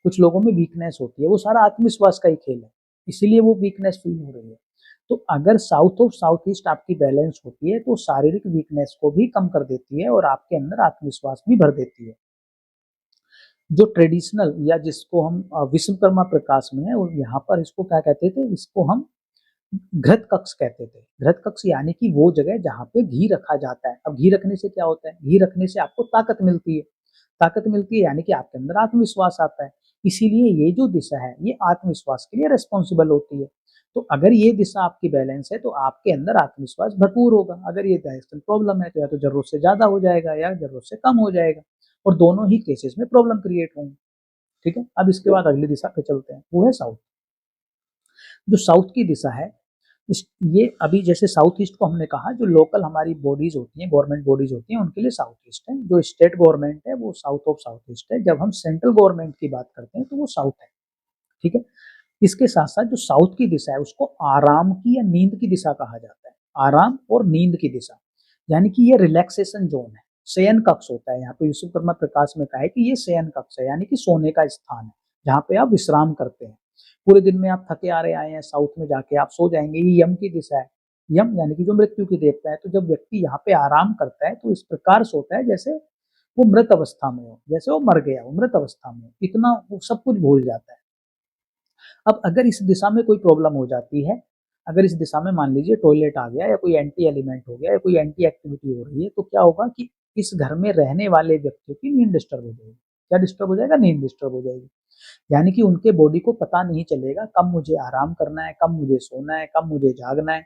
कुछ लोगों में वीकनेस होती है, वो सारा आत्मविश्वास का ही खेल है, इसीलिए वो वीकनेस फील हो रही है। तो अगर साउथ ऑफ साउथ ईस्ट आपकी बैलेंस होती है तो शारीरिक वीकनेस को भी कम कर देती है और आपके अंदर आत्मविश्वास भी भर देती है। जो ट्रेडिशनल या जिसको हम विश्वकर्मा प्रकाश में है, और यहाँ पर इसको क्या कहते थे? इसको हम घृत कक्ष कहते थे। घृत कक्ष यानी कि वो जगह जहाँ पे घी रखा जाता है। अब घी रखने से क्या होता है? घी रखने से आपको ताकत मिलती है, ताकत मिलती है यानी कि आपके अंदर आत्मविश्वास आता है। इसीलिए ये जो दिशा है ये आत्मविश्वास के लिए रिस्पॉन्सिबल होती है। तो अगर ये दिशा आपकी बैलेंस है तो आपके अंदर आत्मविश्वास भरपूर होगा। अगर ये डायरेक्शन प्रॉब्लम है तो या तो जरूरत से ज्यादा हो जाएगा या जरूरत से कम हो जाएगा, और दोनों ही केसेस में प्रॉब्लम क्रिएट होंगी, ठीक है। अब इसके बाद अगली दिशा पे चलते हैं, वो है साउथ। जो साउथ की दिशा है, ये अभी जैसे साउथ ईस्ट को हमने कहा, जो लोकल हमारी बॉडीज होती हैं, गवर्नमेंट बॉडीज होती हैं, उनके लिए साउथ ईस्ट है। जो स्टेट गवर्नमेंट है वो साउथ ऑफ साउथ ईस्ट है। जब हम सेंट्रल गवर्नमेंट की बात करते हैं तो वो साउथ है, ठीक है। इसके साथ साथ जो साउथ की दिशा है उसको आराम की या नींद की दिशा कहा जाता है। आराम और नींद की दिशा, यानी कि ये रिलैक्सेशन जोन है, शयन कक्ष होता है। यहाँ पे विश्वकर्मा प्रकाश में कहा है कि ये शयन कक्ष है, यानी कि सोने का स्थान है, जहाँ पे आप विश्राम करते हैं। पूरे दिन में आप थके आ रहे आए हैं, साउथ में जाके आप सो जाएंगे, ये यम की दिशा है। यम यानी कि जो मृत्यु की देवता है। तो जब व्यक्ति यहाँ पे आराम करता है तो इस प्रकार सोता है जैसे वो मृत अवस्था में हो, जैसे वो मर गया हो, मृत अवस्था में हो, इतना वो सब कुछ भूल जाता है। अब अगर इस दिशा में कोई प्रॉब्लम हो जाती है, अगर इस दिशा में मान लीजिए टॉयलेट आ गया या कोई एंटी एलिमेंट हो गया या कोई एंटी एक्टिविटी हो रही है, तो क्या होगा कि इस घर में रहने वाले व्यक्तियों की नींद डिस्टर्ब हो जाएगी। क्या डिस्टर्ब हो जाएगा? नींद डिस्टर्ब हो जाएगी। यानी कि उनके बॉडी को पता नहीं चलेगा कब मुझे आराम करना है, कब मुझे सोना है, कब मुझे जागना है।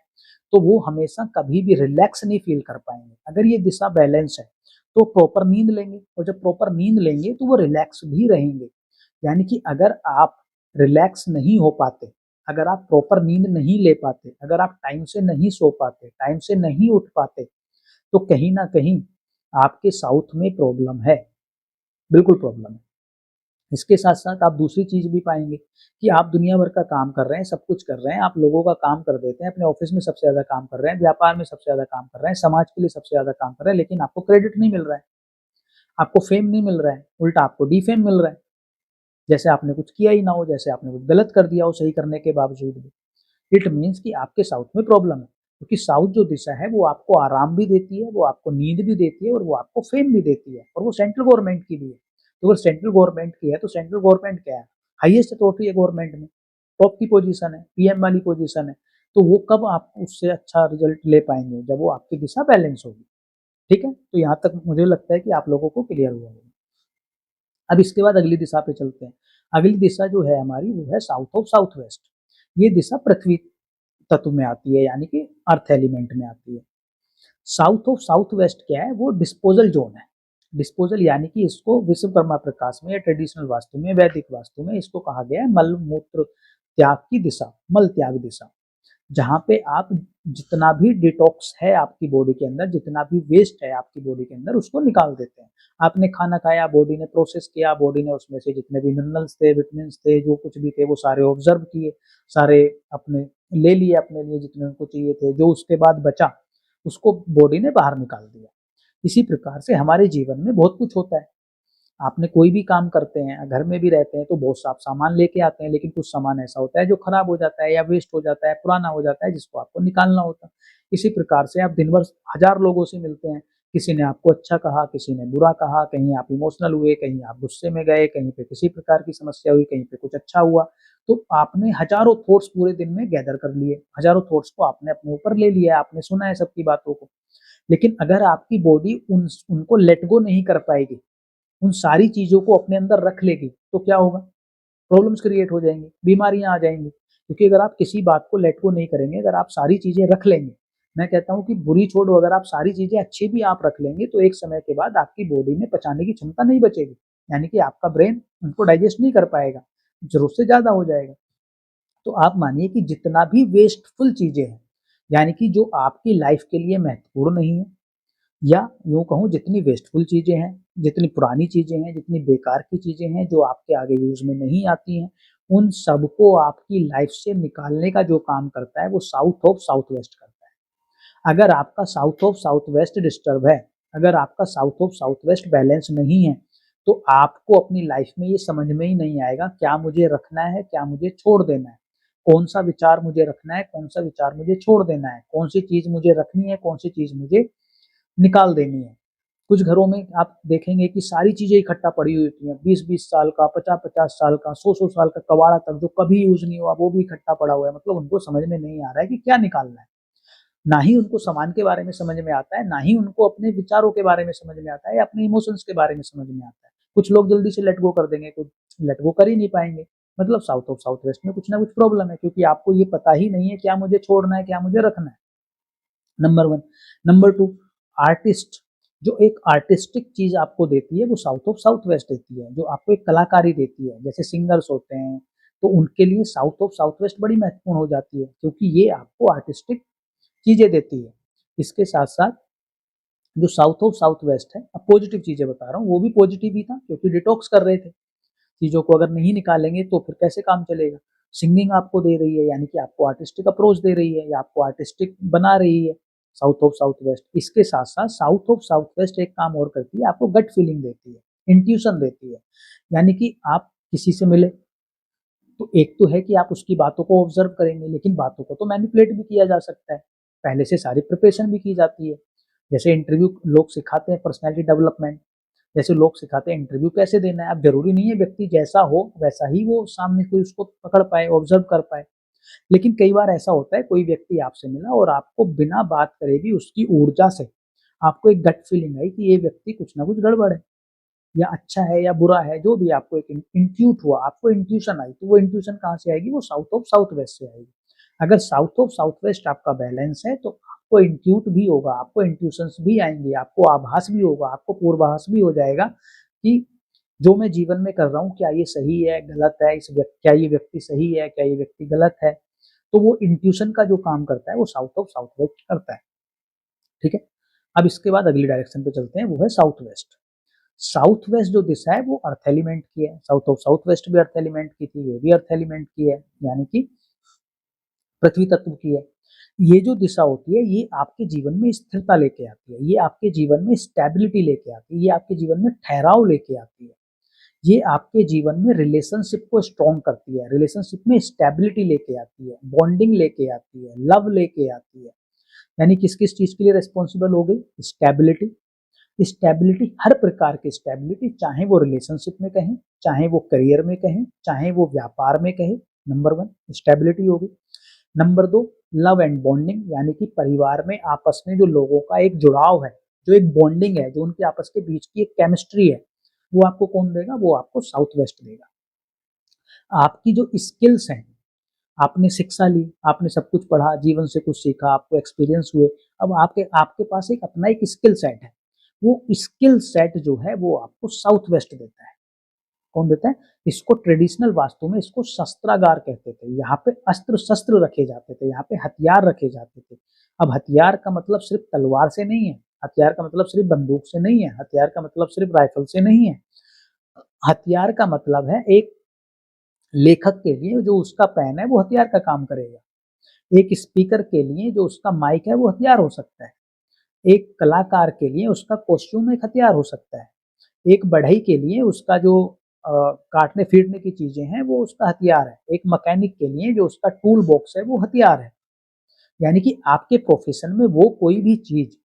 तो वो हमेशा कभी भी रिलैक्स नहीं फील कर पाएंगे। अगर ये दिशा बैलेंस है तो प्रॉपर नींद लेंगे, और जब प्रॉपर नींद लेंगे तो वो रिलैक्स भी रहेंगे। यानी कि अगर आप रिलैक्स नहीं हो पाते, अगर आप प्रॉपर नींद नहीं ले पाते, अगर आप टाइम से नहीं सो पाते, टाइम से नहीं उठ पाते, तो कहीं ना कहीं आपके साउथ में प्रॉब्लम है, बिल्कुल प्रॉब्लम है। इसके साथ साथ आप दूसरी चीज भी पाएंगे कि आप दुनिया भर का काम कर रहे हैं, सब कुछ कर रहे हैं, आप लोगों का काम कर देते हैं, अपने ऑफिस में सबसे ज्यादा काम कर रहे हैं, व्यापार में सबसे ज्यादा काम कर रहे हैं, समाज के लिए सबसे ज्यादा काम कर रहे हैं, लेकिन आपको क्रेडिट नहीं मिल रहा है, आपको फेम नहीं मिल रहा है, उल्टा आपको डीफेम मिल रहा है, जैसे आपने कुछ किया ही ना हो, जैसे आपने कुछ गलत कर दिया हो सही करने के बावजूद भी। इट मीन्स कि आपके साउथ में प्रॉब्लम है, क्योंकि साउथ जो दिशा है वो आपको आराम भी देती है, वो आपको नींद भी देती है, और वो आपको फेम भी देती है, और वो सेंट्रल गवर्नमेंट की भी है। तो अगर सेंट्रल गवर्नमेंट की है तो सेंट्रल गवर्नमेंट क्या है? हाईएस्ट अथॉरिटी है गवर्नमेंट में, टॉप की पोजीशन है, पीएम वाली पोजीशन है। तो वो कब आप उससे अच्छा रिजल्ट ले पाएंगे? जब वो आपकी दिशा बैलेंस होगी, ठीक है। तो यहाँ तक मुझे लगता है कि आप लोगों को क्लियर हुआ होगा। अब इसके बाद अगली दिशा पे चलते हैं। अगली दिशा जो है हमारी वो है साउथ ऑफ साउथ वेस्ट। ये दिशा पृथ्वी तत्व में आती है, यानी कि अर्थ एलिमेंट में आती है। साउथ ऑफ साउथ वेस्ट क्या है, वो डिस्पोजल जोन है। डिस्पोजल यानी कि इसको विश्वकर्मा प्रकाश में या ट्रेडिशनल वास्तु में, वैदिक वास्तु में इसको कहा गया है मल मूत्र त्याग की दिशा, मल त्याग दिशा, जहाँ पे आप जितना भी डिटॉक्स है आपकी बॉडी के अंदर, जितना भी वेस्ट है आपकी बॉडी के अंदर, उसको निकाल देते हैं। आपने खाना खाया, बॉडी ने प्रोसेस किया, बॉडी ने उसमें से जितने भी मिनरल्स थे, विटामिन्स थे, जो कुछ भी थे, वो सारे ऑब्जर्व किए, सारे अपने ले लिए अपने लिए जितने उनको चाहिए थे। जो उसके बाद बचा उसको बॉडी ने बाहर निकाल दिया। इसी प्रकार से हमारे जीवन में बहुत कुछ होता है। आपने कोई भी काम करते हैं, घर में भी रहते हैं तो बहुत साफ सामान लेके आते हैं, लेकिन कुछ सामान ऐसा होता है जो खराब हो जाता है या वेस्ट हो जाता है, पुराना हो जाता है, जिसको आपको निकालना होता है। इसी प्रकार से आप दिन भर हजार लोगों से मिलते हैं, किसी ने आपको अच्छा कहा, किसी ने बुरा कहा, कहीं आप इमोशनल हुए, कहीं आप गुस्से में गए, कहीं पे किसी प्रकार की समस्या हुई, कहीं पे कुछ अच्छा हुआ। तो आपने हजारों थॉट्स पूरे दिन में गैदर कर लिए, हजारों थॉट्स को आपने अपने ऊपर ले लिया, आपने सुना है सबकी बातों को। लेकिन अगर आपकी बॉडी उनको लेट गो नहीं कर पाएगी, उन सारी चीजों को अपने अंदर रख लेगी, तो क्या होगा? प्रॉब्लम्स क्रिएट हो जाएंगी, बीमारियां आ जाएंगी। क्योंकि अगर आप किसी बात को लेट गो नहीं करेंगे, अगर आप सारी चीजें रख लेंगे, मैं कहता हूं कि बुरी छोड़ो, अगर आप सारी चीजें अच्छी भी आप रख लेंगे तो एक समय के बाद आपकी बॉडी में पचाने की क्षमता नहीं बचेगी, यानी कि आपका ब्रेन उनको डाइजेस्ट नहीं कर पाएगा, जरूरत से ज्यादा हो जाएगा। तो आप मानिए कि जितना भी वेस्टफुल चीजें हैं, यानी कि जो आपकी लाइफ के लिए महत्वपूर्ण नहीं है, या यूं कहूँ जितनी वेस्टफुल चीजें हैं, जितनी पुरानी चीजें हैं, जितनी बेकार की चीजें हैं, जो आपके आगे यूज में नहीं आती हैं, उन सबको आपकी लाइफ से निकालने का जो काम करता है वो साउथ ऑफ साउथ वेस्ट करता है। अगर आपका south of south waste disturb है, अगर आपका south of south waste balance नहीं है, तो आपको अपनी लाइफ में ये समझ में ही नहीं आएगा क्या मुझे रखना है, क्या मुझे छोड़ देना है, कौन सा विचार मुझे रखना है, कौन सा विचार मुझे छोड़ देना है, कौन सी चीज मुझे रखनी है, कौन सी चीज मुझे निकाल देनी है। कुछ घरों में आप देखेंगे कि सारी चीजें इकट्ठा पड़ी हुई होती हैं, 20-20 साल का, 50-50 साल का, 100-100 साल का कबाड़ा तक जो कभी यूज नहीं हुआ वो भी इकट्ठा पड़ा हुआ है। मतलब उनको समझ में नहीं आ रहा है कि क्या निकालना है। ना ही उनको सामान के बारे में समझ में आता है, ना ही उनको अपने विचारों के बारे में समझ में आता है, या अपने इमोशंस के बारे में समझ में आता है। कुछ लोग जल्दी से लेट गो कर देंगे, कुछ लेट गो कर ही नहीं पाएंगे। मतलब साउथ ऑफ साउथ वेस्ट में कुछ ना कुछ प्रॉब्लम है, क्योंकि आपको ये पता ही नहीं है क्या मुझे छोड़ना है, क्या मुझे रखना है। नंबर 1। नंबर 2, आर्टिस्ट, जो एक आर्टिस्टिक चीज आपको देती है वो साउथ ऑफ साउथ वेस्ट देती है, जो आपको एक कलाकारी देती है। जैसे सिंगर्स होते हैं तो उनके लिए साउथ ऑफ साउथ वेस्ट बड़ी महत्वपूर्ण हो जाती है, क्योंकि ये आपको आर्टिस्टिक चीजें देती है। इसके साथ साथ जो साउथ ऑफ साउथ वेस्ट है, अब पॉजिटिव चीजें बता रहा हूँ, वो भी पॉजिटिव ही था क्योंकि डिटॉक्स कर रहे थे। चीजों को अगर नहीं निकालेंगे तो फिर कैसे काम चलेगा। सिंगिंग आपको दे रही है, यानी कि आपको आर्टिस्टिक अप्रोच दे रही है, या आपको आर्टिस्टिक बना रही है साउथ ऑफ साउथ वेस्ट। इसके साथ साथ साउथ ऑफ साउथ वेस्ट एक काम और करती है, आपको गट फीलिंग देती है, इंट्यूशन देती है। यानी कि आप किसी से मिले तो एक तो है कि आप उसकी बातों को ऑब्जर्व करेंगे, लेकिन बातों को तो मैनिपुलेट भी किया जा सकता है, पहले से सारी प्रिपरेशन भी की जाती है। जैसे इंटरव्यू लोग सिखाते हैं पर्सनैलिटी डेवलपमेंट, जैसे लोग सिखाते हैं इंटरव्यू कैसे देना है। अब जरूरी नहीं है व्यक्ति जैसा हो वैसा ही वो सामने कोई उसको पकड़ पाए, ऑब्जर्व कर पाए। लेकिन कई बार ऐसा होता है, कोई व्यक्ति आपसे मिला और आपको बिना बात करे भी उसकी ऊर्जा से आपको एक गट फीलिंग आई कि ये व्यक्ति कुछ ना कुछ गड़बड़ है, या अच्छा है या बुरा है, जो भी आपको एक इंट्यूट हुआ, आपको इंट्यूशन आई, तो वो इंट्यूशन कहाँ से आएगी? वो साउथ ऑफ साउथ वेस्ट से आएगी। अगर साउथ ऑफ साउथ वेस्ट आपका बैलेंस है तो आपको इंट्यूट भी होगा, आपको इंट्यूशंस भी आएंगे, आपको आभास भी होगा, आपको पूर्वाभास भी हो जाएगा कि जो मैं जीवन में कर रहा हूँ क्या ये सही है, गलत है, क्या ये व्यक्ति सही है, क्या ये व्यक्ति गलत है। तो वो इंट्यूशन का जो काम करता है वो साउथ ऑफ साउथ वेस्ट करता है। ठीक है, अब इसके बाद अगली डायरेक्शन पे चलते हैं, वो है साउथ वेस्ट। साउथ वेस्ट जो दिशा है वो अर्थ एलिमेंट की है। साउथ ऑफ साउथ वेस्ट भी अर्थ एलिमेंट की थी, ये भी अर्थ एलिमेंट की है, यानी कि पृथ्वी तत्व की है। ये जो दिशा होती है ये आपके जीवन में स्थिरता लेके आती है, ये आपके जीवन में स्टेबिलिटी लेके आती है, ये आपके जीवन में ठहराव लेके आती है, ये आपके जीवन में रिलेशनशिप को स्ट्रॉन्ग करती है, रिलेशनशिप में स्टेबिलिटी लेके आती है, बॉन्डिंग लेके आती है, लव लेके आती है। यानी किस किस चीज के लिए रिस्पॉन्सिबल हो गई? स्टेबिलिटी। स्टेबिलिटी, हर प्रकार की स्टेबिलिटी, चाहे वो रिलेशनशिप में कहें, चाहे वो करियर में कहें, चाहे वो व्यापार में कहें। नंबर 1 स्टेबिलिटी होगी। नंबर 2 लव एंड बॉन्डिंग, यानी कि परिवार में आपस में जो लोगों का एक जुड़ाव है, जो एक बॉन्डिंग है, जो उनके आपस के बीच की एक केमिस्ट्री है, वो आपको कौन देगा? वो आपको साउथ वेस्ट देगा। आपकी जो स्किल्स हैं, आपने शिक्षा ली, आपने सब कुछ पढ़ा, जीवन से कुछ सीखा, आपको एक्सपीरियंस हुए, अब आपके आपके पास एक अपना एक स्किल सेट है, वो स्किल सेट जो है वो आपको साउथ वेस्ट देता है। कौन देता है? इसको ट्रेडिशनल वास्तु में इसको शस्त्रागार कहते थे। यहाँ पे अस्त्र शस्त्र रखे जाते थे, यहाँ पे हथियार रखे जाते थे। अब हथियार का मतलब सिर्फ तलवार से नहीं है, हथियार का मतलब सिर्फ बंदूक से नहीं है, हथियार का मतलब सिर्फ राइफल से नहीं है। हथियार का मतलब है एक लेखक के लिए जो उसका पेन है वो हथियार का काम करेगा, एक स्पीकर के लिए जो उसका माइक है वो हथियार हो सकता है, एक कलाकार के लिए उसका कॉस्ट्यूम एक हथियार हो सकता है, एक बढ़ई के लिए उसका जो काटने फीटने की चीजें हैं वो उसका हथियार है, एक मैकेनिक के लिए जो उसका टूल बॉक्स है वो हथियार है। यानी कि आपके प्रोफेशन में वो कोई भी चीज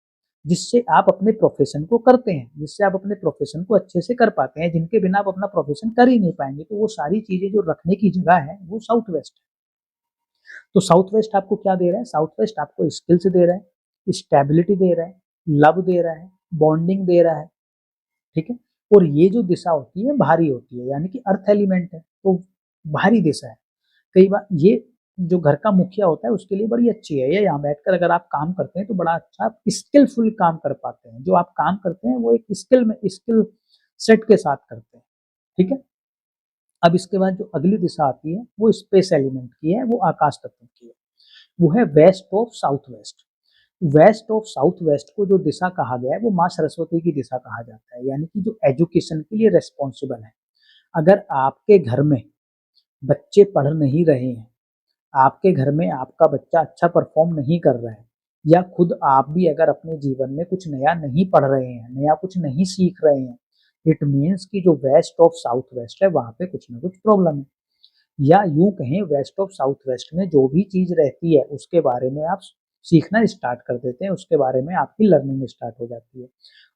जिससे आप अपने प्रोफेशन को करते हैं, जिससे आप अपने प्रोफेशन को अच्छे से कर पाते हैं, जिनके बिना आप अपना प्रोफेशन कर ही नहीं पाएंगे, तो वो सारी चीजें जो रखने की जगह है वो साउथ वेस्ट है। तो साउथ वेस्ट आपको क्या दे रहा है? साउथ वेस्ट आपको स्किल्स दे रहा है, स्टेबिलिटी दे रहा है, लव दे रहा है, बॉन्डिंग दे रहा है, ठीक है। और ये जो दिशा होती है भारी होती है, यानी कि अर्थ एलिमेंट है तो भारी दिशा है। कई बार ये जो घर का मुखिया होता है उसके लिए बड़ी अच्छी है, ये यहाँ बैठकर अगर आप काम करते हैं तो बड़ा अच्छा आप स्किलफुल काम कर पाते हैं। जो आप काम करते हैं वो एक स्किल सेट के साथ करते हैं, ठीक है। अब इसके बाद जो अगली दिशा आती है वो स्पेस एलिमेंट की है, वो आकाश तत्व की है, वो है west of south west. West of south west को जो दिशा कहा गया है वो माँ सरस्वती की दिशा कहा जाता है, यानी कि जो एजुकेशन के लिए रेस्पॉन्सिबल है। अगर आपके घर में बच्चे पढ़ नहीं रहे हैं, आपके घर में आपका बच्चा अच्छा परफॉर्म नहीं कर रहा है, या खुद आप भी अगर अपने जीवन में कुछ नया नहीं पढ़ रहे हैं, नया कुछ नहीं सीख रहे हैं, इट मीन्स कि जो वेस्ट ऑफ साउथ वेस्ट है वहां पे कुछ ना कुछ प्रॉब्लम है। या यूं कहें वेस्ट ऑफ साउथ वेस्ट में जो भी चीज रहती है उसके बारे में आप सीखना स्टार्ट कर देते हैं, उसके बारे में आपकी लर्निंग स्टार्ट हो जाती है।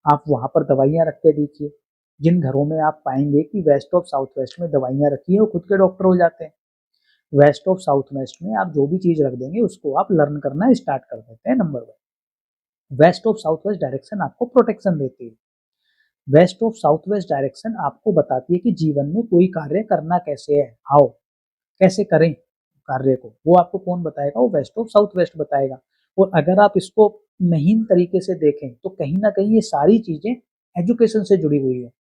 आप वहां पर दवाइयां रख के देखिए, जिन घरों में आप पाएंगे कि वेस्ट ऑफ साउथ वेस्ट में दवाइयां रखी है वो खुद के डॉक्टर हो जाते हैं। वेस्ट ऑफ साउथ वेस्ट में आप जो भी चीज रख देंगे उसको आप लर्न करना स्टार्ट कर देते हैं। Number 1, west of south west direction आपको प्रोटेक्शन देती है। West of south west direction आपको बताती है कि जीवन में कोई कार्य करना कैसे है, हाउ, कैसे करें कार्य को, वो आपको कौन बताएगा? वो वेस्ट ऑफ साउथ वेस्ट बताएगा। और अगर आप इसको महीन तरीके से देखें तो कहीं ना कहीं ये सारी चीजें एजुकेशन से जुड़ी हुई है।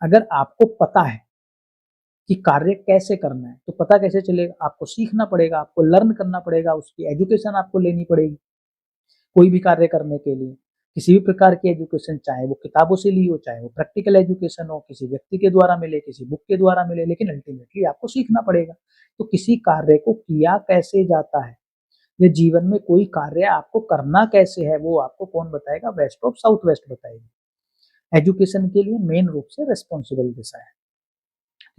अगर आपको पता है कि कार्य कैसे करना है तो पता कैसे चलेगा? आपको सीखना पड़ेगा, आपको लर्न करना पड़ेगा, उसकी एजुकेशन आपको लेनी पड़ेगी। कोई भी कार्य करने के लिए किसी भी प्रकार की एजुकेशन, चाहे वो किताबों से ली हो, चाहे वो प्रैक्टिकल एजुकेशन हो, किसी व्यक्ति के द्वारा मिले, किसी बुक के द्वारा मिले, लेकिन अल्टीमेटली आपको सीखना पड़ेगा। तो किसी कार्य को किया कैसे जाता है, या जीवन में कोई कार्य आपको करना कैसे है, वो आपको कौन बताएगा? वेस्ट ऑफ साउथ वेस्ट बताएगी। एजुकेशन के लिए मेन रूप से रेस्पॉन्सिबल दिशा है,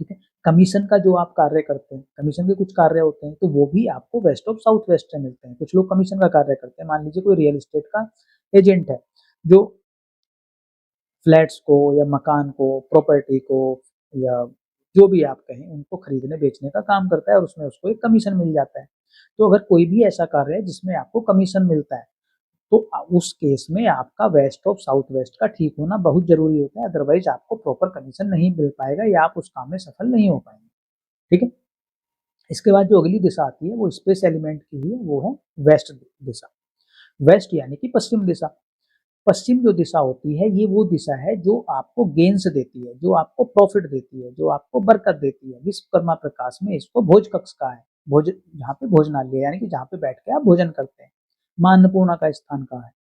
ठीक है। कमीशन का जो आप कार्य करते हैं, कमीशन के कुछ कार्य होते हैं तो वो भी आपको वेस्ट ऑफ साउथ वेस्ट से मिलते हैं। कुछ लोग कमीशन का कार्य करते हैं, मान लीजिए कोई रियल एस्टेट का एजेंट है जो फ्लैट्स को या मकान को, प्रॉपर्टी को, या जो भी आप कहें उनको खरीदने बेचने का काम करता है और उसमें उसको एक कमीशन मिल जाता है। तो अगर कोई भी ऐसा कार्य है जिसमें आपको कमीशन मिलता है तो उस केस में आपका वेस्ट ऑफ साउथ वेस्ट का ठीक होना बहुत जरूरी होता है, अदरवाइज आपको प्रॉपर कमीशन नहीं मिल पाएगा या आप उस काम में सफल नहीं हो पाएंगे, ठीक है। इसके बाद जो अगली दिशा आती है वो स्पेस एलिमेंट की ही है, वो है वेस्ट दिशा। वेस्ट यानी कि पश्चिम दिशा। पश्चिम जो दिशा होती है ये वो दिशा है जो आपको गेन्स देती है, जो आपको प्रॉफिट देती है, जो आपको बरकत देती है। विश्वकर्मा प्रकाश में इसको भोज कक्ष कहा है, भोज जहाँ पे भोजनालय यानी कि जहाँ पे बैठ के आप भोजन करते हैं, मां अन्नपूर्णा का स्थान कहा है।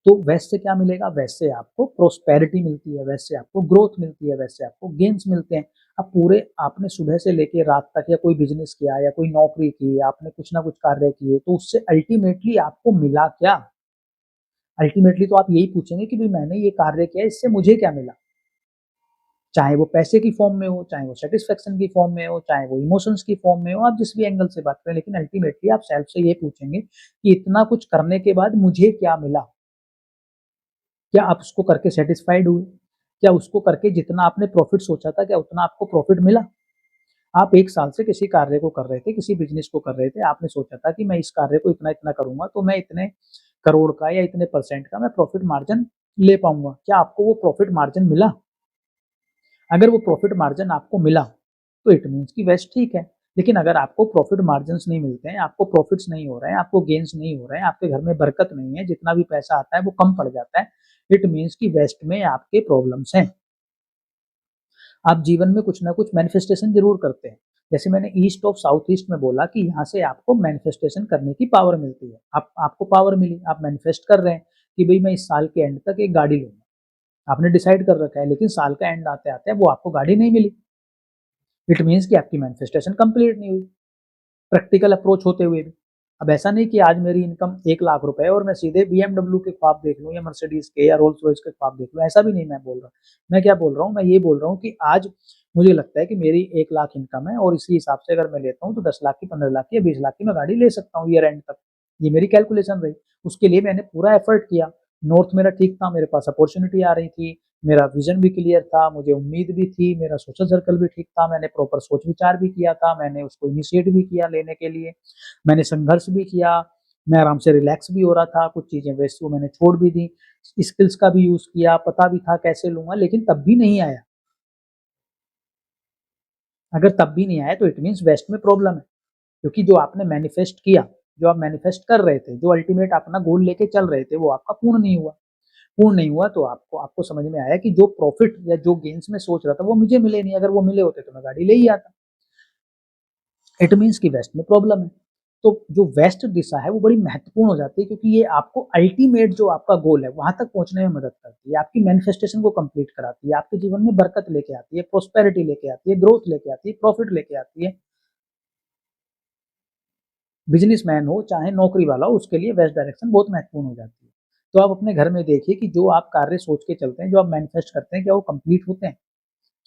तो वेस्ट से क्या मिलेगा? वेस्ट से आपको प्रोस्पेरिटी मिलती है, वेस्ट से आपको ग्रोथ मिलती है, वेस्ट से आपको गेन्स मिलते हैं। अब पूरे आपने सुबह से लेके रात तक या कोई बिजनेस किया या कोई नौकरी की, आपने कुछ ना कुछ कार्य किए, तो उससे अल्टीमेटली आपको मिला क्या? अल्टीमेटली तो आप यही पूछेंगे कि भाई मैंने ये कार्य किया, इससे मुझे क्या मिला? चाहे वो पैसे की फॉर्म में हो, चाहे वो सेटिस्फेक्शन की फॉर्म में हो, चाहे वो इमोशंस की फॉर्म में हो, आप जिस भी एंगल से बात करें, लेकिन अल्टीमेटली आप सेल्फ से ये पूछेंगे कि इतना कुछ करने के बाद मुझे क्या मिला? क्या आप उसको करके सेटिस्फाइड हुए? क्या उसको करके जितना आपने प्रॉफिट सोचा था क्या उतना आपको प्रॉफिट मिला? आप 1 साल से किसी कार्य को कर रहे थे, किसी बिजनेस को कर रहे थे, आपने सोचा था कि मैं इस कार्य को इतना इतना करूंगा तो मैं इतने करोड़ का या इतने परसेंट का मैं प्रॉफिट मार्जिन ले पाऊंगा। क्या आपको वो प्रॉफिट मार्जिन मिला? अगर वो प्रॉफिट मार्जिन आपको मिला तो इट मीन्स कि वेस्ट ठीक है। लेकिन अगर आपको प्रॉफिट मार्जिन्स नहीं मिलते हैं, आपको प्रॉफिट्स नहीं हो रहे हैं, आपको गेन्स नहीं हो रहे हैं, आपके घर में बरकत नहीं है, जितना भी पैसा आता है वो कम पड़ जाता है, इट मीन्स कि वेस्ट में आपके प्रॉब्लम्स हैं। आप जीवन में कुछ ना कुछ मैनिफेस्टेशन जरूर करते हैं। जैसे मैंने ईस्ट ऑफ साउथ ईस्ट में बोला कि यहाँ से आपको मैनिफेस्टेशन करने की पावर मिलती है। आपको पावर मिली, आप मैनिफेस्ट कर रहे हैं कि भाई मैं इस साल के एंड तक एक गाड़ी लूंगा। आपने डिसाइड कर रखा है, लेकिन साल का एंड आते आते वो आपको गाड़ी नहीं मिली। इट मीन्स कि आपकी मैनिफेस्टेशन कंप्लीट नहीं हुई, प्रैक्टिकल अप्रोच होते हुए भी। अब ऐसा नहीं कि आज मेरी इनकम 1 लाख रुपए है और मैं सीधे BMW के ख्वाब देख लूँ या मर्सिडीज के या रोल्स रॉयस के ख्वाब देख लूँ, ऐसा भी नहीं मैं बोल रहा। मैं क्या बोल रहा हूँ, मैं ये बोल रहा हूँ कि आज मुझे लगता है कि मेरी 1 लाख इनकम है और इसी हिसाब से अगर मैं लेता हूँ तो 10 लाख की, 15 लाख की या 20 लाख की मैं गाड़ी ले सकता हूँ ईयर एंड तक। ये मेरी कैलकुलेशन रही, उसके लिए मैंने पूरा एफर्ट किया। नॉर्थ मेरा ठीक था, मेरे पास अपॉर्चुनिटी आ रही थी, मेरा विजन भी क्लियर था, मुझे उम्मीद भी थी, मेरा सोशल सर्कल भी ठीक था, मैंने प्रॉपर सोच विचार भी किया था, मैंने उसको इनिशिएट भी किया लेने के लिए, मैंने संघर्ष भी किया, मैं आराम से रिलैक्स भी हो रहा था, कुछ चीजें वैसे मैंने छोड़ भी दी, स्किल्स का भी यूज किया, पता भी था कैसे लूंगा, लेकिन तब भी नहीं आया। अगर तब भी नहीं आया तो इट मीन्स वेस्ट में प्रॉब्लम है, क्योंकि जो आपने मैनिफेस्ट किया, जो आप मैनिफेस्ट कर रहे थे, जो अल्टीमेट अपना गोल लेके चल रहे थे, वो आपका पूर्ण नहीं हुआ। पूर्ण नहीं हुआ तो आपको आपको समझ में आया कि जो प्रॉफिट या जो गेन्स में सोच रहा था वो मुझे मिले नहीं। अगर वो मिले होते तो मैं गाड़ी ले ही आता। इट मीन्स कि वेस्ट में प्रॉब्लम है। तो जो वेस्ट दिशा है वो बड़ी महत्वपूर्ण हो जाती है, क्योंकि ये आपको अल्टीमेट जो आपका गोल है वहां तक पहुंचने में मदद करती है, आपकी मैनिफेस्टेशन को कंप्लीट कराती है, आपके जीवन में बरकत लेके आती है, प्रोस्पेरिटी लेके आती है, ग्रोथ लेके आती है, प्रॉफिट लेके आती है। बिजनेसमैन हो चाहे नौकरी वाला हो, उसके लिए वेस्ट डायरेक्शन बहुत महत्वपूर्ण हो जाती है। तो आप अपने घर में देखिए कि जो आप कार्य सोच के चलते हैं, जो आप मैनिफेस्ट करते हैं, क्या वो कंप्लीट होते हैं?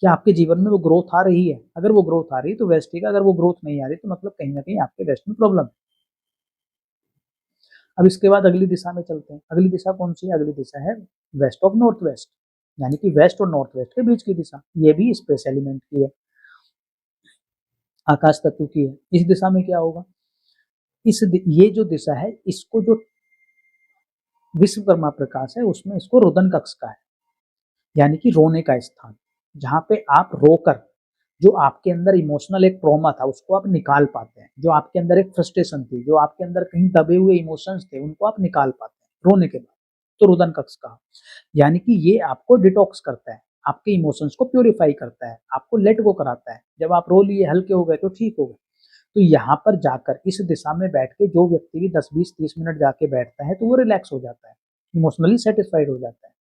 क्या आपके जीवन में वो ग्रोथ आ रही है? अगर वो ग्रोथ आ रही है तो वेस्ट ठीक है, अगर वो ग्रोथ नहीं आ रही तो मतलब कहीं ना कहीं आपके वेस्ट में प्रॉब्लम है। अब इसके बाद अगली दिशा में चलते हैं। अगली दिशा कौन सी है? अगली दिशा है वेस्ट ऑफ नॉर्थ वेस्ट, यानी कि वेस्ट और नॉर्थ वेस्ट के बीच की दिशा। ये भी स्पेस एलिमेंट की है, आकाश तत्व की है। इस दिशा में क्या होगा? ये जो दिशा है, इसको जो विश्वकर्मा प्रकाश है उसमें इसको रोदन कक्ष का है, यानी कि रोने का स्थान, जहां पे आप रोकर जो आपके अंदर इमोशनल एक ट्रॉमा था उसको आप निकाल पाते हैं, जो आपके अंदर एक फ्रस्ट्रेशन थी, जो आपके अंदर कहीं दबे हुए इमोशंस थे, उनको आप निकाल पाते हैं रोने के बाद। तो रुदन कक्ष कहा, यानी कि ये आपको डिटॉक्स करता है, आपके इमोशंस को प्योरीफाई करता है, आपको लेट गो कराता है। जब आप रो लिए, हल्के हो गए तो ठीक हो गए। तो यहाँ पर जाकर इस दिशा में बैठ के जो व्यक्ति भी 10 20 30 मिनट जाके बैठता है तो वो रिलैक्स हो जाता है, इमोशनली सेटिस्फाइड हो जाता है।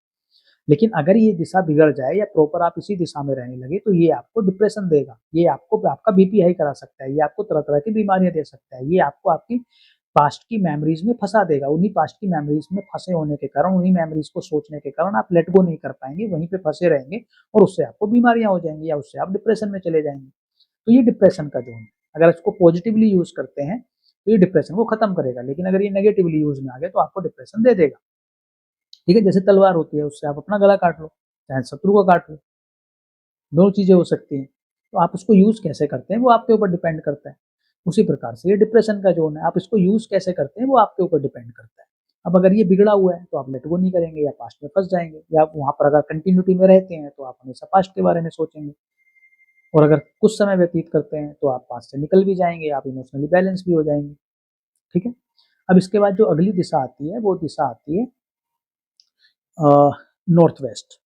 लेकिन अगर ये दिशा बिगड़ जाए या प्रॉपर आप इसी दिशा में रहने लगे तो ये आपको डिप्रेशन देगा, ये आपको आपका बीपी हाई करा सकता है, ये आपको तरह तरह की बीमारियां दे सकता है, ये आपको आपकी पास्ट की मेमोरीज में फंसा देगा। उन्हीं पास्ट की मेमोरीज में फंसे होने के कारण, उन्हीं मेमोरीज को सोचने के कारण आप लेट गो नहीं कर पाएंगे, वहीं पे फंसे रहेंगे और उससे आपको बीमारियां हो जाएंगी या उससे आप डिप्रेशन में चले जाएंगे। तो ये डिप्रेशन का जोन है। अगर इसको पॉजिटिवली यूज करते हैं तो ये डिप्रेशन को खत्म करेगा, लेकिन अगर ये नेगेटिवली यूज में आ गए तो आपको डिप्रेशन दे देगा। ठीक है, जैसे तलवार होती है, उससे आप अपना गला काट लो, चाहे शत्रु को काट लो, दोनों चीजें हो सकती हैं। तो आप उसको यूज कैसे करते हैं वो आपके ऊपर डिपेंड करता है। उसी प्रकार से ये डिप्रेशन का जोन है, आप इसको यूज कैसे करते हैं वो आपके ऊपर डिपेंड करता है। अब अगर ये बिगड़ा हुआ है तो आप लेट गो नहीं करेंगे या पास्ट में फंस जाएंगे, या आप वहां पर अगर कंटिन्यूटी में रहते हैं तो आप हमेशा पास्ट के बारे में सोचेंगे, और अगर कुछ समय व्यतीत करते हैं तो आप पास्ट से निकल भी जाएंगे, आप इमोशनली बैलेंस भी हो जाएंगे। ठीक है। अब इसके बाद जो अगली दिशा आती है वो दिशा आती है नॉर्थ वेस्ट।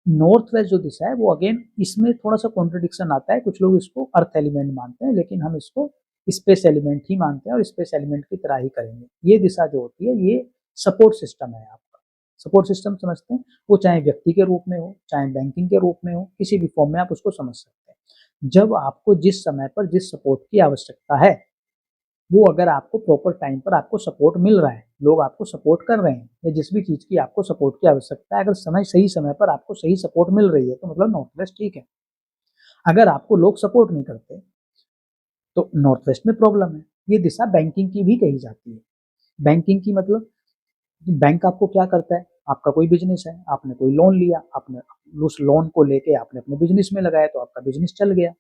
नॉर्थ वेस्ट जो दिशा है वो अगेन इसमें थोड़ा सा कॉन्ट्रडिक्शन आता है, कुछ लोग इसको अर्थ एलिमेंट मानते हैं लेकिन हम इसको स्पेस एलिमेंट ही मानते हैं और स्पेस एलिमेंट की तरह ही करेंगे। ये दिशा जो होती है ये सपोर्ट सिस्टम है आपका। सपोर्ट सिस्टम समझते हैं, वो चाहे व्यक्ति के रूप में हो, चाहे बैंकिंग के रूप में हो, किसी भी फॉर्म में आप उसको समझ सकते हैं। जब आपको जिस समय पर जिस सपोर्ट की आवश्यकता है, वो अगर आपको प्रॉपर टाइम पर आपको सपोर्ट मिल रहा है, लोग आपको सपोर्ट कर रहे हैं, या जिस भी चीज की आपको सपोर्ट की आवश्यकता है, अगर सही समय पर आपको सही सपोर्ट मिल रही है तो मतलब नॉर्थ वेस्ट ठीक है। अगर आपको लोग सपोर्ट नहीं करते तो नॉर्थ वेस्ट में प्रॉब्लम है। ये दिशा बैंकिंग की भी कही जाती है। बैंकिंग की मतलब बैंक आपको क्या करता है, आपका कोई बिजनेस है, आपने कोई लोन लिया, आपने उस लोन को लेके आपने अपने बिजनेस में लगाया तो आपका बिजनेस चल गया।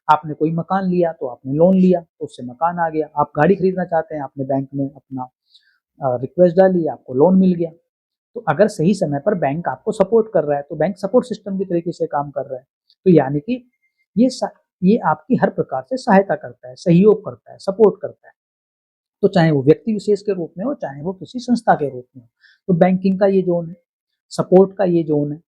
आपने कोई मकान लिया तो आपने लोन लिया तो उससे मकान आ गया। आप गाड़ी खरीदना चाहते हैं, आपने बैंक में अपना रिक्वेस्ट डाली, आपको लोन मिल गया। तो अगर सही समय पर बैंक आपको सपोर्ट कर रहा है तो बैंक सपोर्ट सिस्टम की तरीके से काम कर रहा है। तो यानी कि ये ये आपकी हर प्रकार से सहायता करता है, सहयोग करता है, सपोर्ट करता है। तो चाहे वो व्यक्ति विशेष के रूप में हो, चाहे वो किसी संस्था के रूप में हो। तो बैंकिंग का ये जोन है, सपोर्ट का ये जोन है।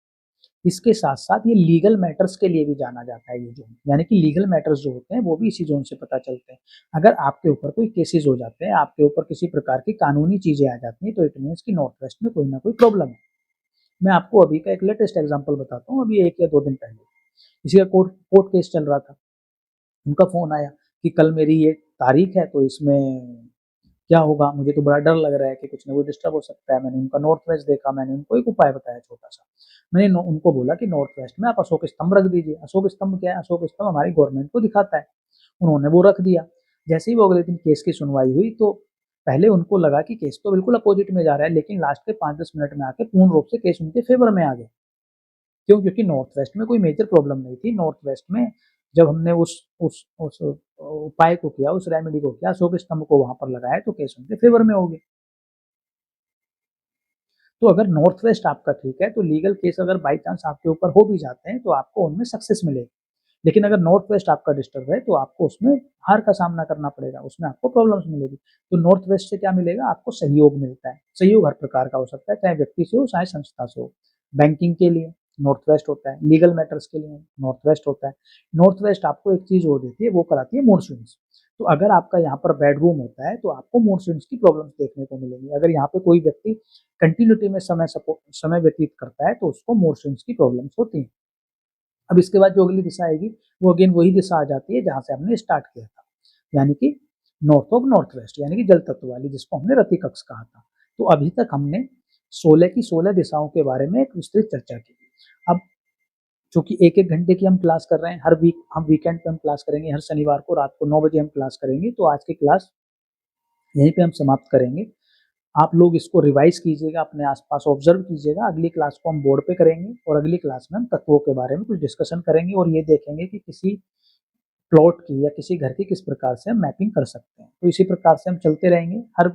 इसके साथ-साथ ये लीगल मैटर्स के लिए भी जाना जाता है ये जोन, यानी कि लीगल मैटर्स जो होते हैं वो भी इसी जोन से पता चलते हैं। अगर आपके ऊपर कोई केसेस हो जाते हैं, आपके ऊपर किसी प्रकार की कानूनी चीज़ें आ जाती हैं, तो इट मीन्स कि नॉर्थ वेस्ट में कोई ना कोई प्रॉब्लम है। मैं आपको अभी का एक लेटेस्ट एग्जांपल बताता हूँ, अभी 1 या 2 दिन पहले किसी का कोर्ट कोर्ट केस चल रहा था। उनका फ़ोन आया कि कल मेरी ये तारीख है, तो इसमें क्या होगा? मुझे तो बड़ा डर लग रहा है कि कुछ ना कुछ डिस्टर्ब हो सकता है। मैंने उनका नॉर्थ वेस्ट देखा, मैंने उनको एक उपाय बताया छोटा-सा। मैंने उनको बोला कि नॉर्थ वेस्ट में आप अशोक स्तंभ रख दीजिए। अशोक स्तंभ क्या है? अशोक स्तंभ हमारी गवर्नमेंट को दिखाता है। उन्होंने वो रख दिया। जैसे ही वो अगले दिन केस की सुनवाई हुई, तो पहले उनको लगा कि केस तो बिल्कुल अपोजिट में जा रहा है, लेकिन लास्ट के 5-10 मिनट में आके पूर्ण रूप से केस उनके फेवर में आ गया। क्यों? क्योंकि नॉर्थ वेस्ट में कोई मेजर प्रॉब्लम नहीं थी। नॉर्थ वेस्ट में जब हमने उस उपाय को किया, उस रेमेडी को किया, अशोक स्तंभ को वहाँ पर लगाया, तो केस उनके फेवर में हो गया। तो अगर नॉर्थ वेस्ट आपका ठीक है, तो लीगल केस अगर बाई चांस आपके ऊपर हो भी जाते हैं, तो आपको उनमें सक्सेस मिलेगी। लेकिन अगर नॉर्थ वेस्ट आपका डिस्टर्ब है, तो आपको उसमें हार का सामना करना पड़ेगा, उसमें आपको प्रॉब्लम्स मिलेगी। तो नॉर्थ वेस्ट से क्या मिलेगा? आपको सहयोग मिलता है। सहयोग हर प्रकार का हो सकता है, चाहे व्यक्ति से हो, चाहे संस्था से हो। बैंकिंग के लिए नॉर्थ वेस्ट होता है, लीगल मैटर्स के लिए नॉर्थ वेस्ट होता है। नॉर्थ वेस्ट आपको एक चीज़ और देती है, वो कराती है मूड स्विंग्स। तो अगर आपका यहाँ पर बेडरूम होता है, तो आपको मूड स्विंग्स की प्रॉब्लम्स देखने को मिलेंगी। अगर यहाँ पे कोई व्यक्ति कंटिन्यूटी में समय व्यतीत करता है, तो उसको मूड स्विंग्स की प्रॉब्लम्स होती हैं। अब इसके बाद जो अगली दिशा आएगी, वो अगेन वही दिशा आ जाती है जहाँ से हमने स्टार्ट किया था, यानी कि नॉर्थ ऑफ नॉर्थ वेस्ट, यानी कि जल तत्व वाली, जिसको हमने रति कक्ष कहा था। तो अभी तक हमने 16 की 16 दिशाओं के बारे में एक विस्तृत चर्चा की। अब चूंकि 1-1 घंटे की हम क्लास कर रहे हैं, हर वीक हम वीकेंड पे हम क्लास करेंगे, हर शनिवार को रात को 9 बजे हम क्लास करेंगे, तो आज की क्लास यहीं पे हम समाप्त करेंगे। आप लोग इसको रिवाइज कीजिएगा, अपने आसपास ऑब्जर्व कीजिएगा। अगली क्लास को हम बोर्ड पे करेंगे, और अगली क्लास में हम तत्वों के बारे में कुछ डिस्कशन करेंगे, और ये देखेंगे कि किसी प्लॉट की या किसी घर की किस प्रकार से हम मैपिंग कर सकते हैं। तो इसी प्रकार से हम चलते रहेंगे, हर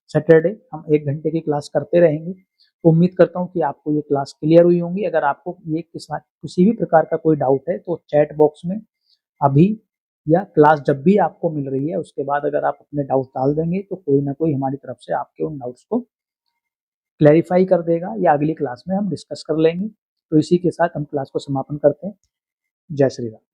सैटरडे हम 1 घंटे की क्लास करते रहेंगे। तो उम्मीद करता हूँ कि आपको ये क्लास क्लियर हुई होंगी। अगर आपको ये किसी भी प्रकार का कोई डाउट है, तो चैट बॉक्स में अभी या क्लास जब भी आपको मिल रही है, उसके बाद अगर आप अपने डाउट डाल देंगे, तो कोई ना कोई हमारी तरफ से आपके उन डाउट्स को क्लैरिफाई कर देगा, या अगली क्लास में हम डिस्कस कर लेंगे। तो इसी के साथ हम क्लास को समापन करते हैं। जय श्री राम।